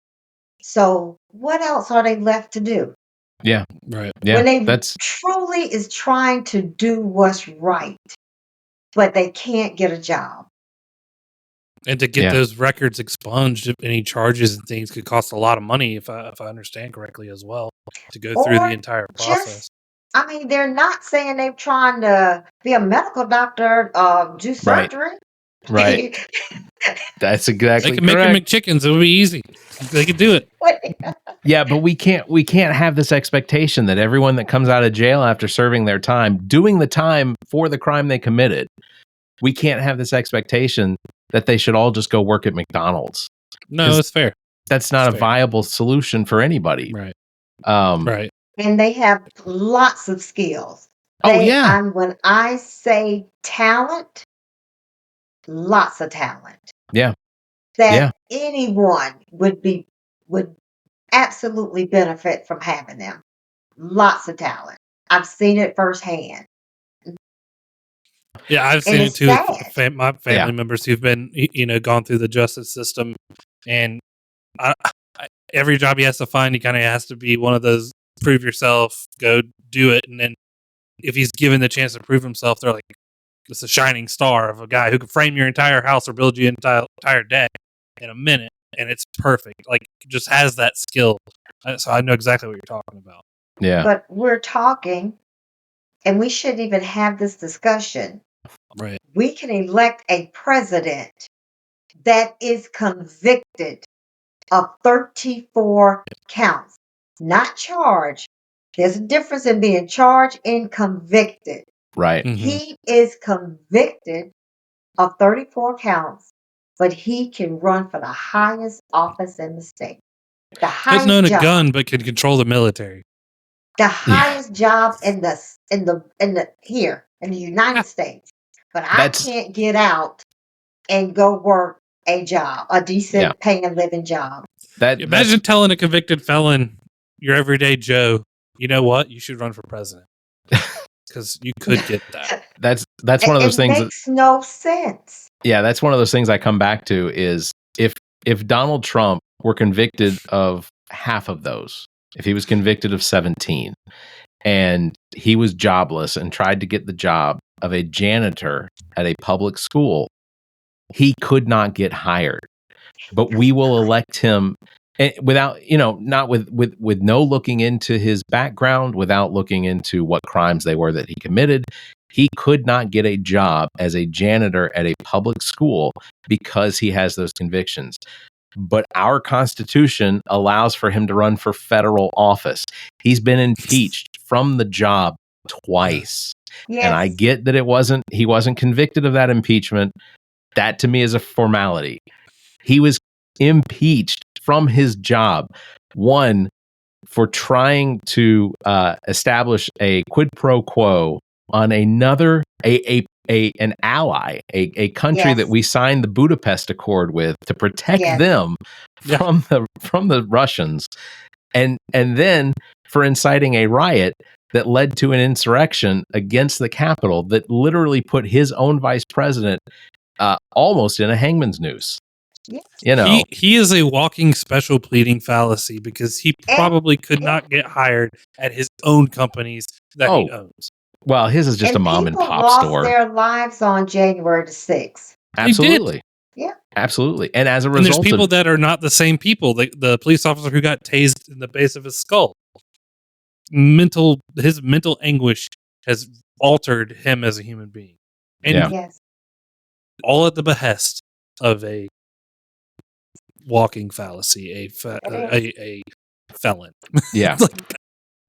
So what else are they left to do? Yeah. Right. Yeah. When they truly is trying to do what's right, but they can't get a job. And to get those records expunged, if any charges and things, could cost a lot of money, if I understand correctly as well, to go through the entire process. They're not saying they're trying to be a medical doctor, do surgery. Right. That's exactly They can make them McChickens. It would be easy. They could do it. Yeah, but we can't have this expectation that everyone that comes out of jail after serving their time, doing the time for the crime they committed, we can't have this expectation that they should all just go work at McDonald's. No, that's fair. That's not a viable solution for anybody. Right. Right. And they have lots of skills. When I say talent, lots of talent. Yeah. That anyone would absolutely benefit from having them. Lots of talent. I've seen it firsthand. Yeah, I've seen it too. My family members who've been, gone through the justice system, and every job he has to find, he kind of has to be one of those prove yourself, go do it, and then if he's given the chance to prove himself, they're like, it's a shining star of a guy who could frame your entire house or build you an entire day in a minute, and it's perfect. Like, just has that skill. So I know exactly what you're talking about. Yeah. But we're talking, and we shouldn't even have this discussion. Right. We can elect a president that is convicted of 34 counts, not charged. There's a difference in being charged and convicted. Right. He is convicted of 34 counts, but he can run for the highest office in the state. The highest doesn't own a job, gun, but can control the military. The highest job in the here in the United States. But I can't get out and go work a job, a decent paying living job. Imagine telling a convicted felon, your everyday Joe, you know what? You should run for president. Because you could get that. That's one of those things that makes no sense. Yeah, that's one of those things I come back to is if Donald Trump were convicted of half of those, if he was convicted of 17 and he was jobless and tried to get the job of a janitor at a public school, he could not get hired. But we will elect him without, not with no looking into his background, without looking into what crimes they were that he committed. He could not get a job as a janitor at a public school because he has those convictions. But our Constitution allows for him to run for federal office. He's been impeached from the job twice. Yes. And I get that he wasn't convicted of that impeachment. That to me is a formality. He was impeached from his job. One, for trying to establish a quid pro quo on a an ally, a country Yes. that we signed the Budapest Accord with to protect Yes. them from the Russians, and then for inciting a riot that led to an insurrection against the Capitol that literally put his own vice president almost in a hangman's noose. Yes. You know, he is a walking special pleading fallacy because he probably could not get hired at his own companies that he owns. Well, his is just a mom and pop lost store. Their lives on January the 6th. Absolutely. Yeah. Absolutely. And as a result, and there's people that are not the same people. The police officer who got tased in the base of his skull, his mental anguish has altered him as a human being, and all at the behest of a walking fallacy, a felon. Yeah.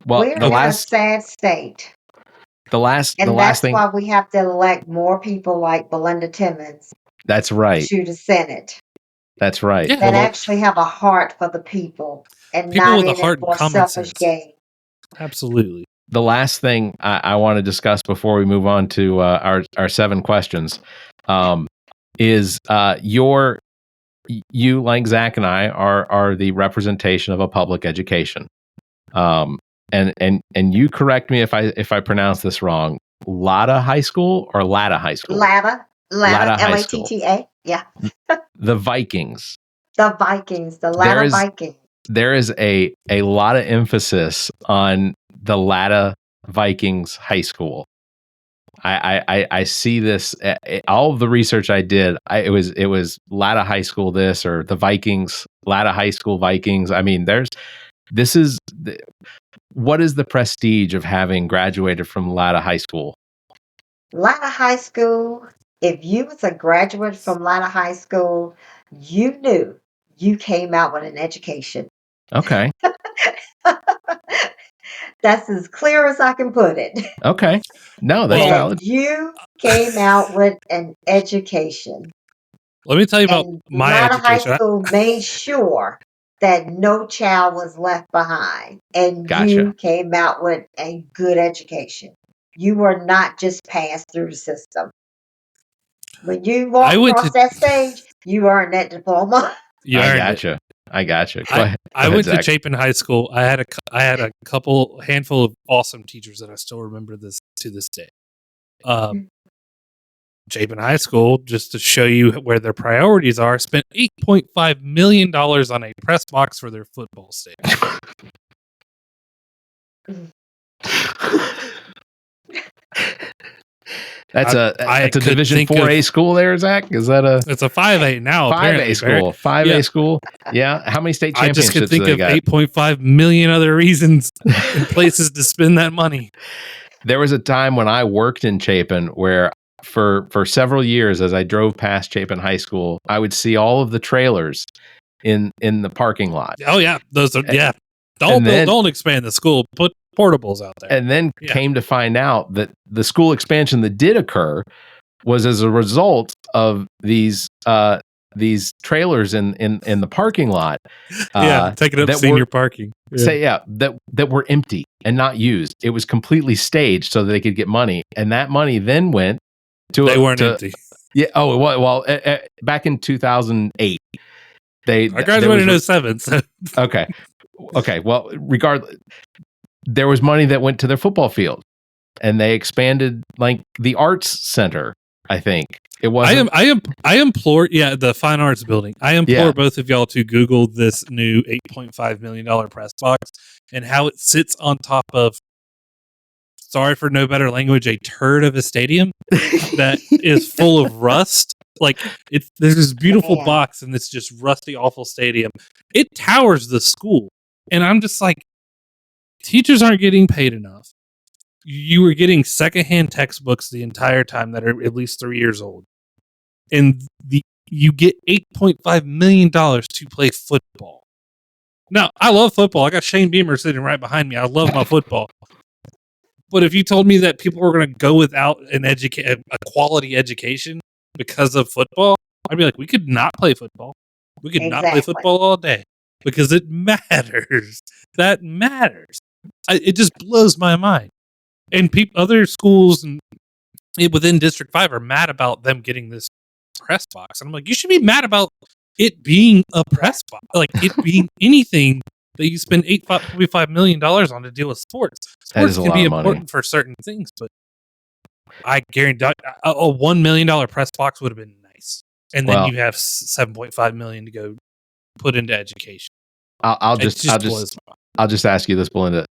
Well, we're in a sad state. That's why we have to elect more people like Belinda Timmons. That's right. To the Senate. That's right. Yeah. That actually have a heart for the people and people not with a heart for selfish gain. Absolutely. The last thing I want to discuss before we move on to our 7 questions is you, like Zach and I, are the representation of a public education. And you correct me if I pronounce this wrong. Latta High School or Latta High School? Latta High School. Latta. Yeah. The Vikings. The Latta Vikings. There is a lot of emphasis on the Latta Vikings High School. I see this. All of the research I did, it was Latta High School this or the Vikings, Latta High School Vikings. I mean, what is the prestige of having graduated from Latta High School? Latta High School, if you was a graduate from Latta High School, you knew you came out with an education. Okay. That's as clear as I can put it. Okay. No, that's valid. You came out with an education. Let me tell you about my Latta education. High School made sure that no child was left behind. And you came out with a good education. You were not just passed through the system. When you walked across that stage, you earned that diploma. I gotcha. Go ahead. I went to Chapin High School. I had a handful of awesome teachers that I still remember to this day. Chapin High School, just to show you where their priorities are, spent $8.5 million on a press box for their football stadium. That's a Division 4A school there, Zach? Is that It's a 5A now. 5A school. 5A school. Yeah. How many state championships? I just could think of 8.5 million other reasons and places to spend that money. There was a time when I worked in Chapin where for several years, as I drove past Chapin High School, I would see all of the trailers in the parking lot. Oh yeah, those are Don't expand the school. Put portables out there. And then came to find out that the school expansion that did occur was as a result of these trailers in the parking lot. Taking up senior parking. That were empty and not used. It was completely staged so that they could get money, and that money then went to. They weren't empty. Yeah. Oh well. Back in 2008, I graduated in 07. So. Okay. Well, regardless, there was money that went to their football field, and they expanded like the arts center. I think it was. I implore, the fine arts building. I implore both of y'all to Google this new $8.5 million press box and how it sits on top of. Sorry for no better language, a turd of a stadium that is full of rust. Like there's this beautiful box and it's just rusty, awful stadium. It towers the school, and I'm just like, teachers aren't getting paid enough. You were getting secondhand textbooks the entire time that are at least 3 years old, and you get $8.5 million to play football. Now, I love football. I got Shane Beamer sitting right behind me. I love my football. But if you told me that people were going to go without a quality education because of football, I'd be like, we could not play football. We could not play football all day because it matters. That matters. It just blows my mind. And other schools and within District 5 are mad about them getting this press box. And I'm like, you should be mad about it being a press box, like it being anything that you spend $8.5 million on to deal with sports. Sports can be important for certain things, but I guarantee a $1 million press box would have been nice. And then you have $7.5 million to go put into education. I'll just ask you this, Belinda.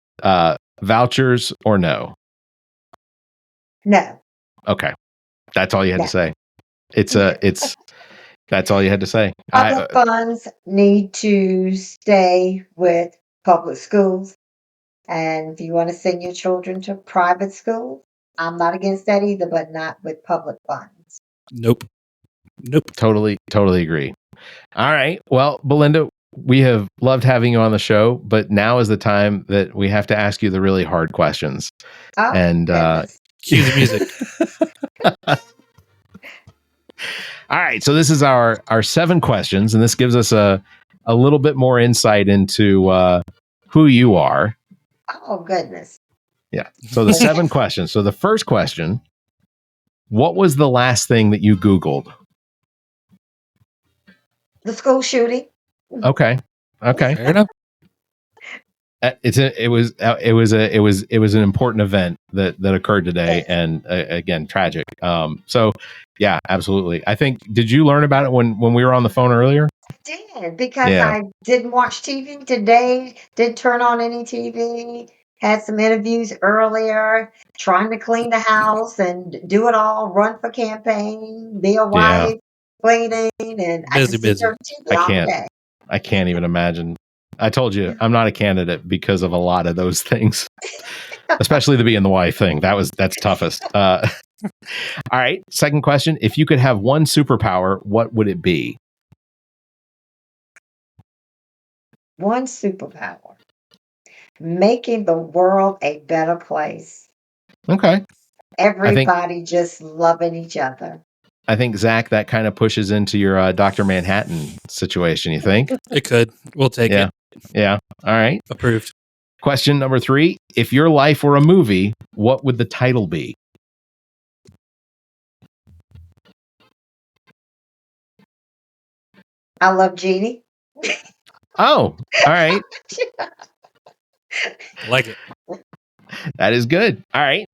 Vouchers or no? No. Okay. That's all you had to say. That's all you had to say. Public funds need to stay with public schools. And if you want to send your children to private schools, I'm not against that either, but not with public funds. Nope. Totally agree. All right. Well, Belinda, we have loved having you on the show, but now is the time that we have to ask you the really hard questions. Oh, and cue the music. All right, so this is our 7 questions, and this gives us a little bit more insight into who you are. Oh, goodness. Yeah, so the 7 questions. So the first question, what was the last thing that you Googled? The school shooting. Okay. Fair enough. It was an important event that occurred today, and again, tragic. So yeah, absolutely. I think, did you learn about it when we were on the phone earlier? I did, because I didn't watch TV today, didn't turn on any TV, had some interviews earlier, trying to clean the house and do it all, run for campaign, be a wife, cleaning, and busy. I can't even imagine. I told you, I'm not a candidate because of a lot of those things, especially the being the wife thing. That's toughest. All right. Second question. If you could have one superpower, what would it be? One superpower. Making the world a better place. Okay. Everybody just loving each other. I think, Zach, that kind of pushes into your Dr. Manhattan situation, you think? It could. We'll take it. Yeah. All right. Approved. Question number 3. If your life were a movie, what would the title be? I Love Jeannie. Oh, all right. Like it. That is good. All right.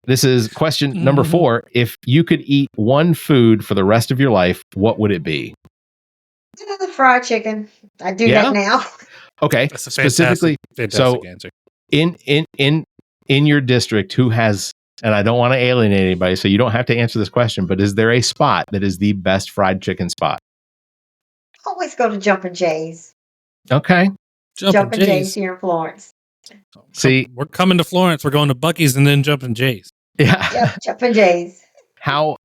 This is question number 4. If you could eat one food for the rest of your life, what would it be? The fried chicken. I do that now. Okay. That's a specifically, fantastic answer. In your district, who has, and I don't want to alienate anybody, so you don't have to answer this question, but is there a spot that is the best fried chicken spot? Always go to Jumpin' Jay's. Okay. Jumpin' Jay's here in Florence. See, we're coming to Florence. We're going to Buc-ee's and then Jumpin' Jay's. Yeah. Yep, Jumpin' Jay's. How,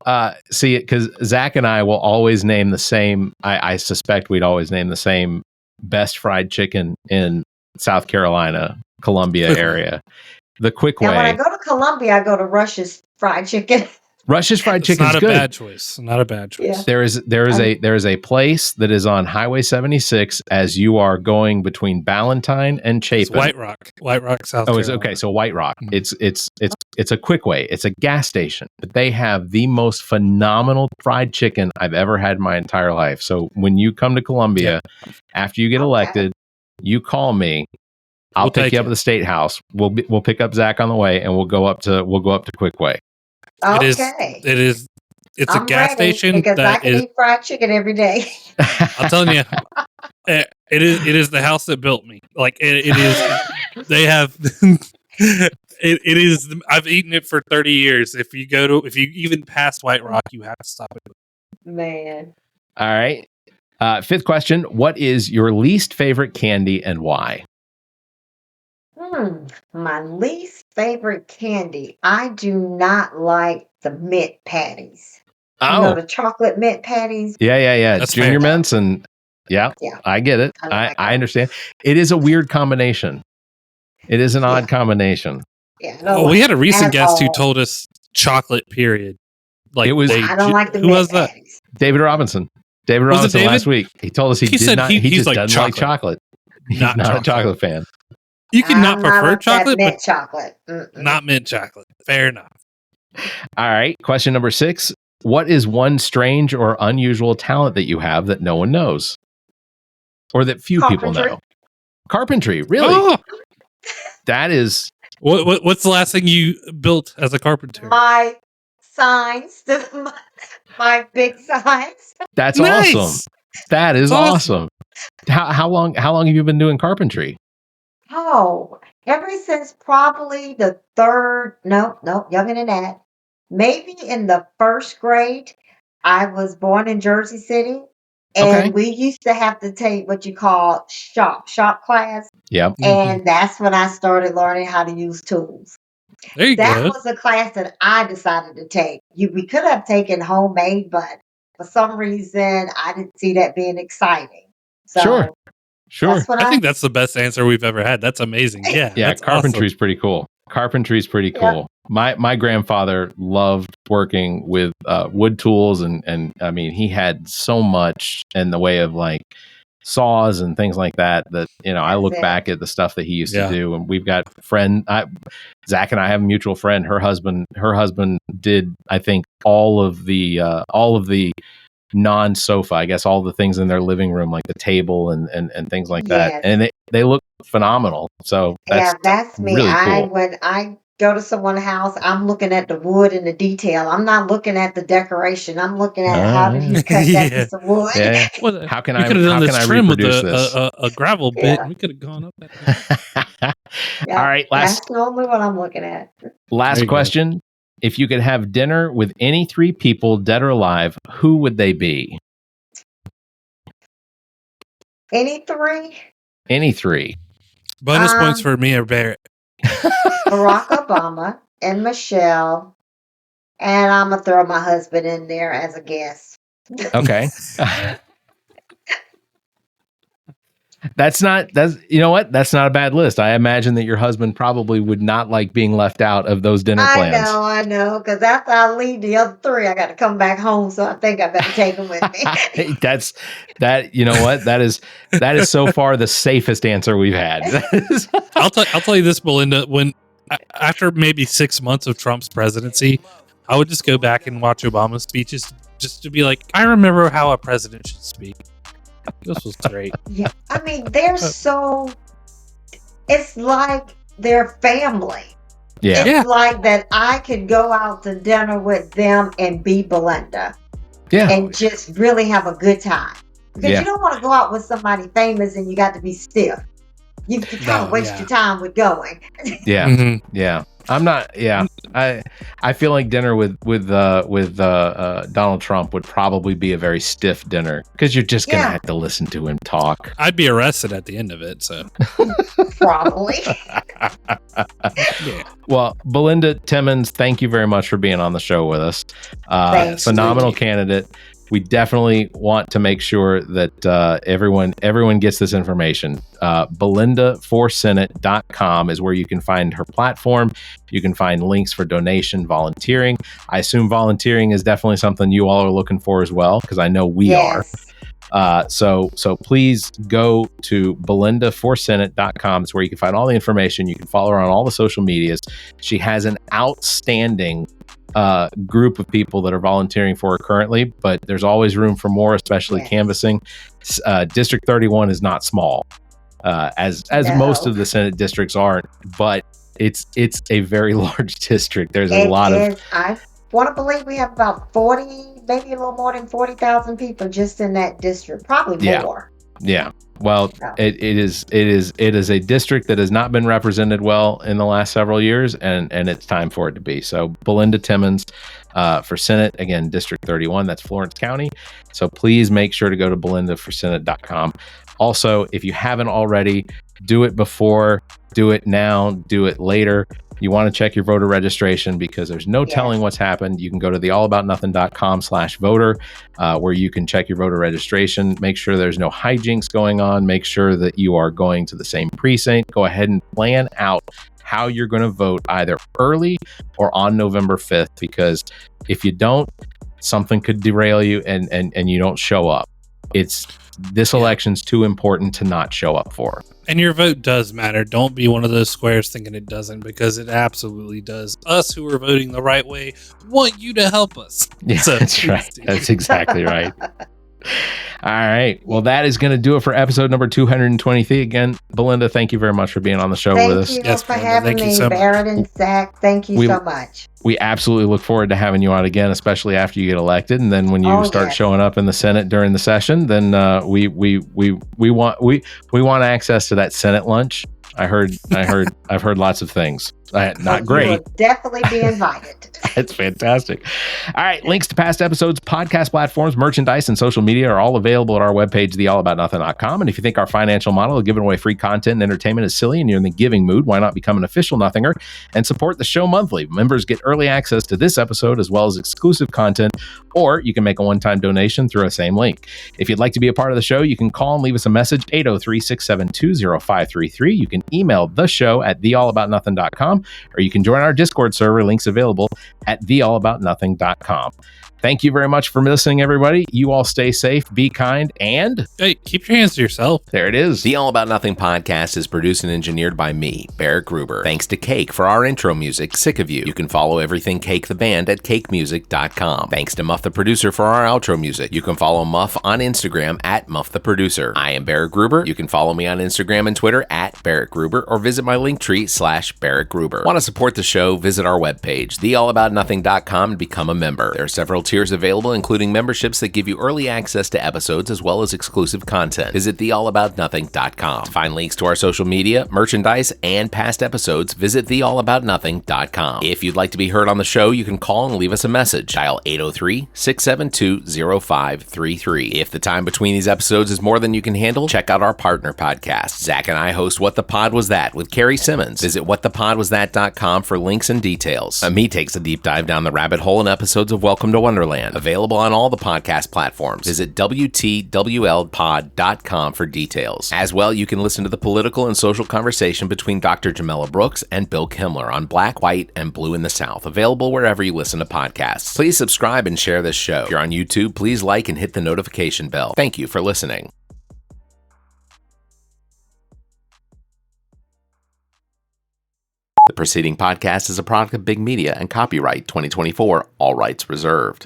see it, because Zach and I will always name the same, I suspect we'd always name the same best fried chicken in South Carolina, Columbia area. The Quick Way. Now, when I go to Columbia, I go to Rush's Fried Chicken. Rush's Fried Chicken is good. Not a bad choice. Not a bad choice. Yeah. There is a place that is on Highway 76 as you are going between Ballantyne and Chapin. It's White Rock, South Carolina. Oh, okay. So White Rock. It's a Quick Way. It's a gas station, but they have the most phenomenal fried chicken I've ever had in my entire life. So when you come to Columbia, after you get elected, you call me. I'll pick you up at the State House. We'll pick up Zach on the way, and we'll go up to Quick Way. Okay. It's I'm a gas ready, station because I that can is. eat fried chicken every day. I'm telling you, it is the house that built me. Like it is. They have. It is. I've eaten it for 30 years. If you even pass White Rock, you have to stop it. Man. All right. 5th question. What is your least favorite candy and why? My least favorite candy. I do not like the mint patties. Oh. You know, the chocolate mint patties. Yeah. That's Junior fair. mints and yeah, I get it. I understand. It is a weird combination. It is an odd combination. Yeah. We had a recent guest who told us chocolate. Period. Like it was. I don't like the who mint was that? patties. David Robinson. David Robinson last week. He told us he said not. He just doesn't like chocolate. He's not a chocolate fan. You can not prefer chocolate, mint but chocolate. not mint chocolate. Fair enough. All right. Question number 6. What is one strange or unusual talent that you have that no one knows? Or that few people Carpentry. know? Carpentry. Really? Oh, That is... what's the last thing you built as a carpenter? My signs, my big signs. That's Nice. awesome. That is That's awesome. How long have you been doing carpentry? Oh, ever since probably the third, no, younger than that. Maybe in the first grade. I was born in Jersey City, and Okay. we used to have to take what you call shop class, Yep. and that's when I started learning how to use tools. There you That go. was a class that I decided to take. We could have taken homemade, but for some reason I didn't see that being exciting. So Sure. that's what I think that's the best answer we've ever had. That's amazing. Yeah. Yeah, that's carpentry's pretty cool. Carpentry's pretty cool. My grandfather loved working with wood tools, and I mean, he had so much in the way of like saws and things like that I look back at the stuff that he used to do, and we've got Zach and I have a mutual friend. Her husband did, I think, all of the non-sofa, I guess, all the things in their living room, like the table and things like that, and they look phenomenal. So that's me. really cool. When I go to someone's house, I'm looking at the wood and the detail. I'm not looking at the decoration. I'm looking at how did he cut that piece of wood. Yeah. Well, How can we I could have done this trim with reproduce this? a gravel bit? We could have gone up that. Yeah, All right, that's normally what I'm looking at. last question. If you could have dinner with any 3 people, dead or alive, who would they be? Any 3? Any 3. Bonus points for me or Barrett. Barack Obama and Michelle, and I'm gonna throw my husband in there as a guest. Okay. That's you know what? That's not a bad list. I imagine that your husband probably would not like being left out of those dinner plans. I know, because after I leave the other 3, I got to come back home, so I think I better take them with me. You know what? That is so far the safest answer we've had. I'll tell you this, Belinda. When after maybe 6 months of Trump's presidency, I would just go back and watch Obama's speeches just to be like, I remember how a president should speak. This was great. Yeah, I mean, they're it's like they're family. Yeah. It's like that I could go out to dinner with them and be Belinda. Yeah. And just really have a good time. Because you don't want to go out with somebody famous and you got to be stiff. You kind of waste your time with going. Yeah. Mm-hmm. Yeah. I'm not. Yeah, I feel like dinner with Donald Trump would probably be a very stiff dinner because you're just gonna have to listen to him talk. I'd be arrested at the end of it. So probably. Yeah. Well, Belinda Timmons, thank you very much for being on the show with us. Phenomenal candidate. We definitely want to make sure that everyone gets this information. BelindaForSenate.com is where you can find her platform. You can find links for donation, volunteering. I assume volunteering is definitely something you all are looking for as well, because I know we are. So please go to BelindaForSenate.com. It's where you can find all the information. You can follow her on all the social medias. She has an outstanding group of people that are volunteering for her currently, but there's always room for more, especially canvassing. District 31 is not small, as most of the Senate districts aren't, but it's a very large district. There's a lot of. I want to believe we have about 40, maybe a little more than 40,000 people just in that district, probably more. Yeah. Well, it is a district that has not been represented well in the last several years, and it's time for it to be. So Belinda Timmons for Senate, again, District 31, that's Florence County. So please make sure to go to BelindaForSenate.com. Also, if you haven't already, do it before, do it now, do it later. You want to check your voter registration because there's no telling what's happened. You can go to the allaboutnothing.com/voter where you can check your voter registration. Make sure there's no hijinks going on. Make sure that you are going to the same precinct. Go ahead and plan out how you're going to vote either early or on November 5th, because if you don't, something could derail you and you don't show up. this election's too important to not show up for. And your vote does matter. Don't be one of those squares thinking it doesn't, because it absolutely does. Us who are voting the right way want you to help us. Yeah, So, that's right. That's exactly right. All right. Well, that is going to do it for episode number 223. Again, Belinda, thank you very much for being on the show with us. Thank you Yes, for Belinda, having thank you me, so much. Barrett and Zac. Thank you so much. We absolutely look forward to having you on again, especially after you get elected, and then when you start showing up in the Senate during the session, then we want access to that Senate lunch. I've heard lots of things. Not great. You will definitely be invited. That's fantastic. All right. Links to past episodes, podcast platforms, merchandise, and social media are all available at our webpage, theallaboutnothing.com. And if you think our financial model of giving away free content and entertainment is silly and you're in the giving mood, why not become an official Nothinger and support the show monthly? Members get early access to this episode as well as exclusive content, or you can make a one-time donation through the same link. If you'd like to be a part of the show, you can call and leave us a message, 803-672-0533. You can email the show at theallaboutnothing.com, or you can join our Discord server. Links available at theallaboutnothing.com. Thank you very much for listening, everybody. You all stay safe, be kind, and Hey, keep your hands to yourself. there it is. The All About Nothing podcast is produced and engineered by me, Barrett Gruber. Thanks to Cake for our intro music, Sick of You. You can follow everything Cake the band at cakemusic.com. Thanks to Muff the producer for our outro music. You can follow Muff on Instagram at Muff the producer. I am Barrett Gruber. You can follow me on Instagram and Twitter at Barrett Gruber, or visit my Linktree /Barrett Gruber. Want to support the show? Visit our webpage, theallaboutnothing.com, and become a member. There are several tiers available, including memberships that give you early access to episodes as well as exclusive content. Visit theallaboutnothing.com. To find links to our social media, merchandise, and past episodes, visit theallaboutnothing.com. If you'd like to be heard on the show, you can call and leave us a message. Dial 803-672-0533. If the time between these episodes is more than you can handle, check out our partner podcast. Zach and I host What the Pod Was That with Carrie Simmons. Visit whatthepodwasthat.com for links and details. Me takes a deep dive down the rabbit hole in episodes of Welcome to Wonderland. Available on all the podcast platforms. Visit WTWLpod.com for details. As well, you can listen to the political and social conversation between Dr. Jamela Brooks and Bill Kimmler on Black, White, and Blue in the South. Available wherever you listen to podcasts. Please subscribe and share this show. If you're on YouTube, please like and hit the notification bell. Thank you for listening. The preceding podcast is a product of Big Media and copyright 2024, all rights reserved.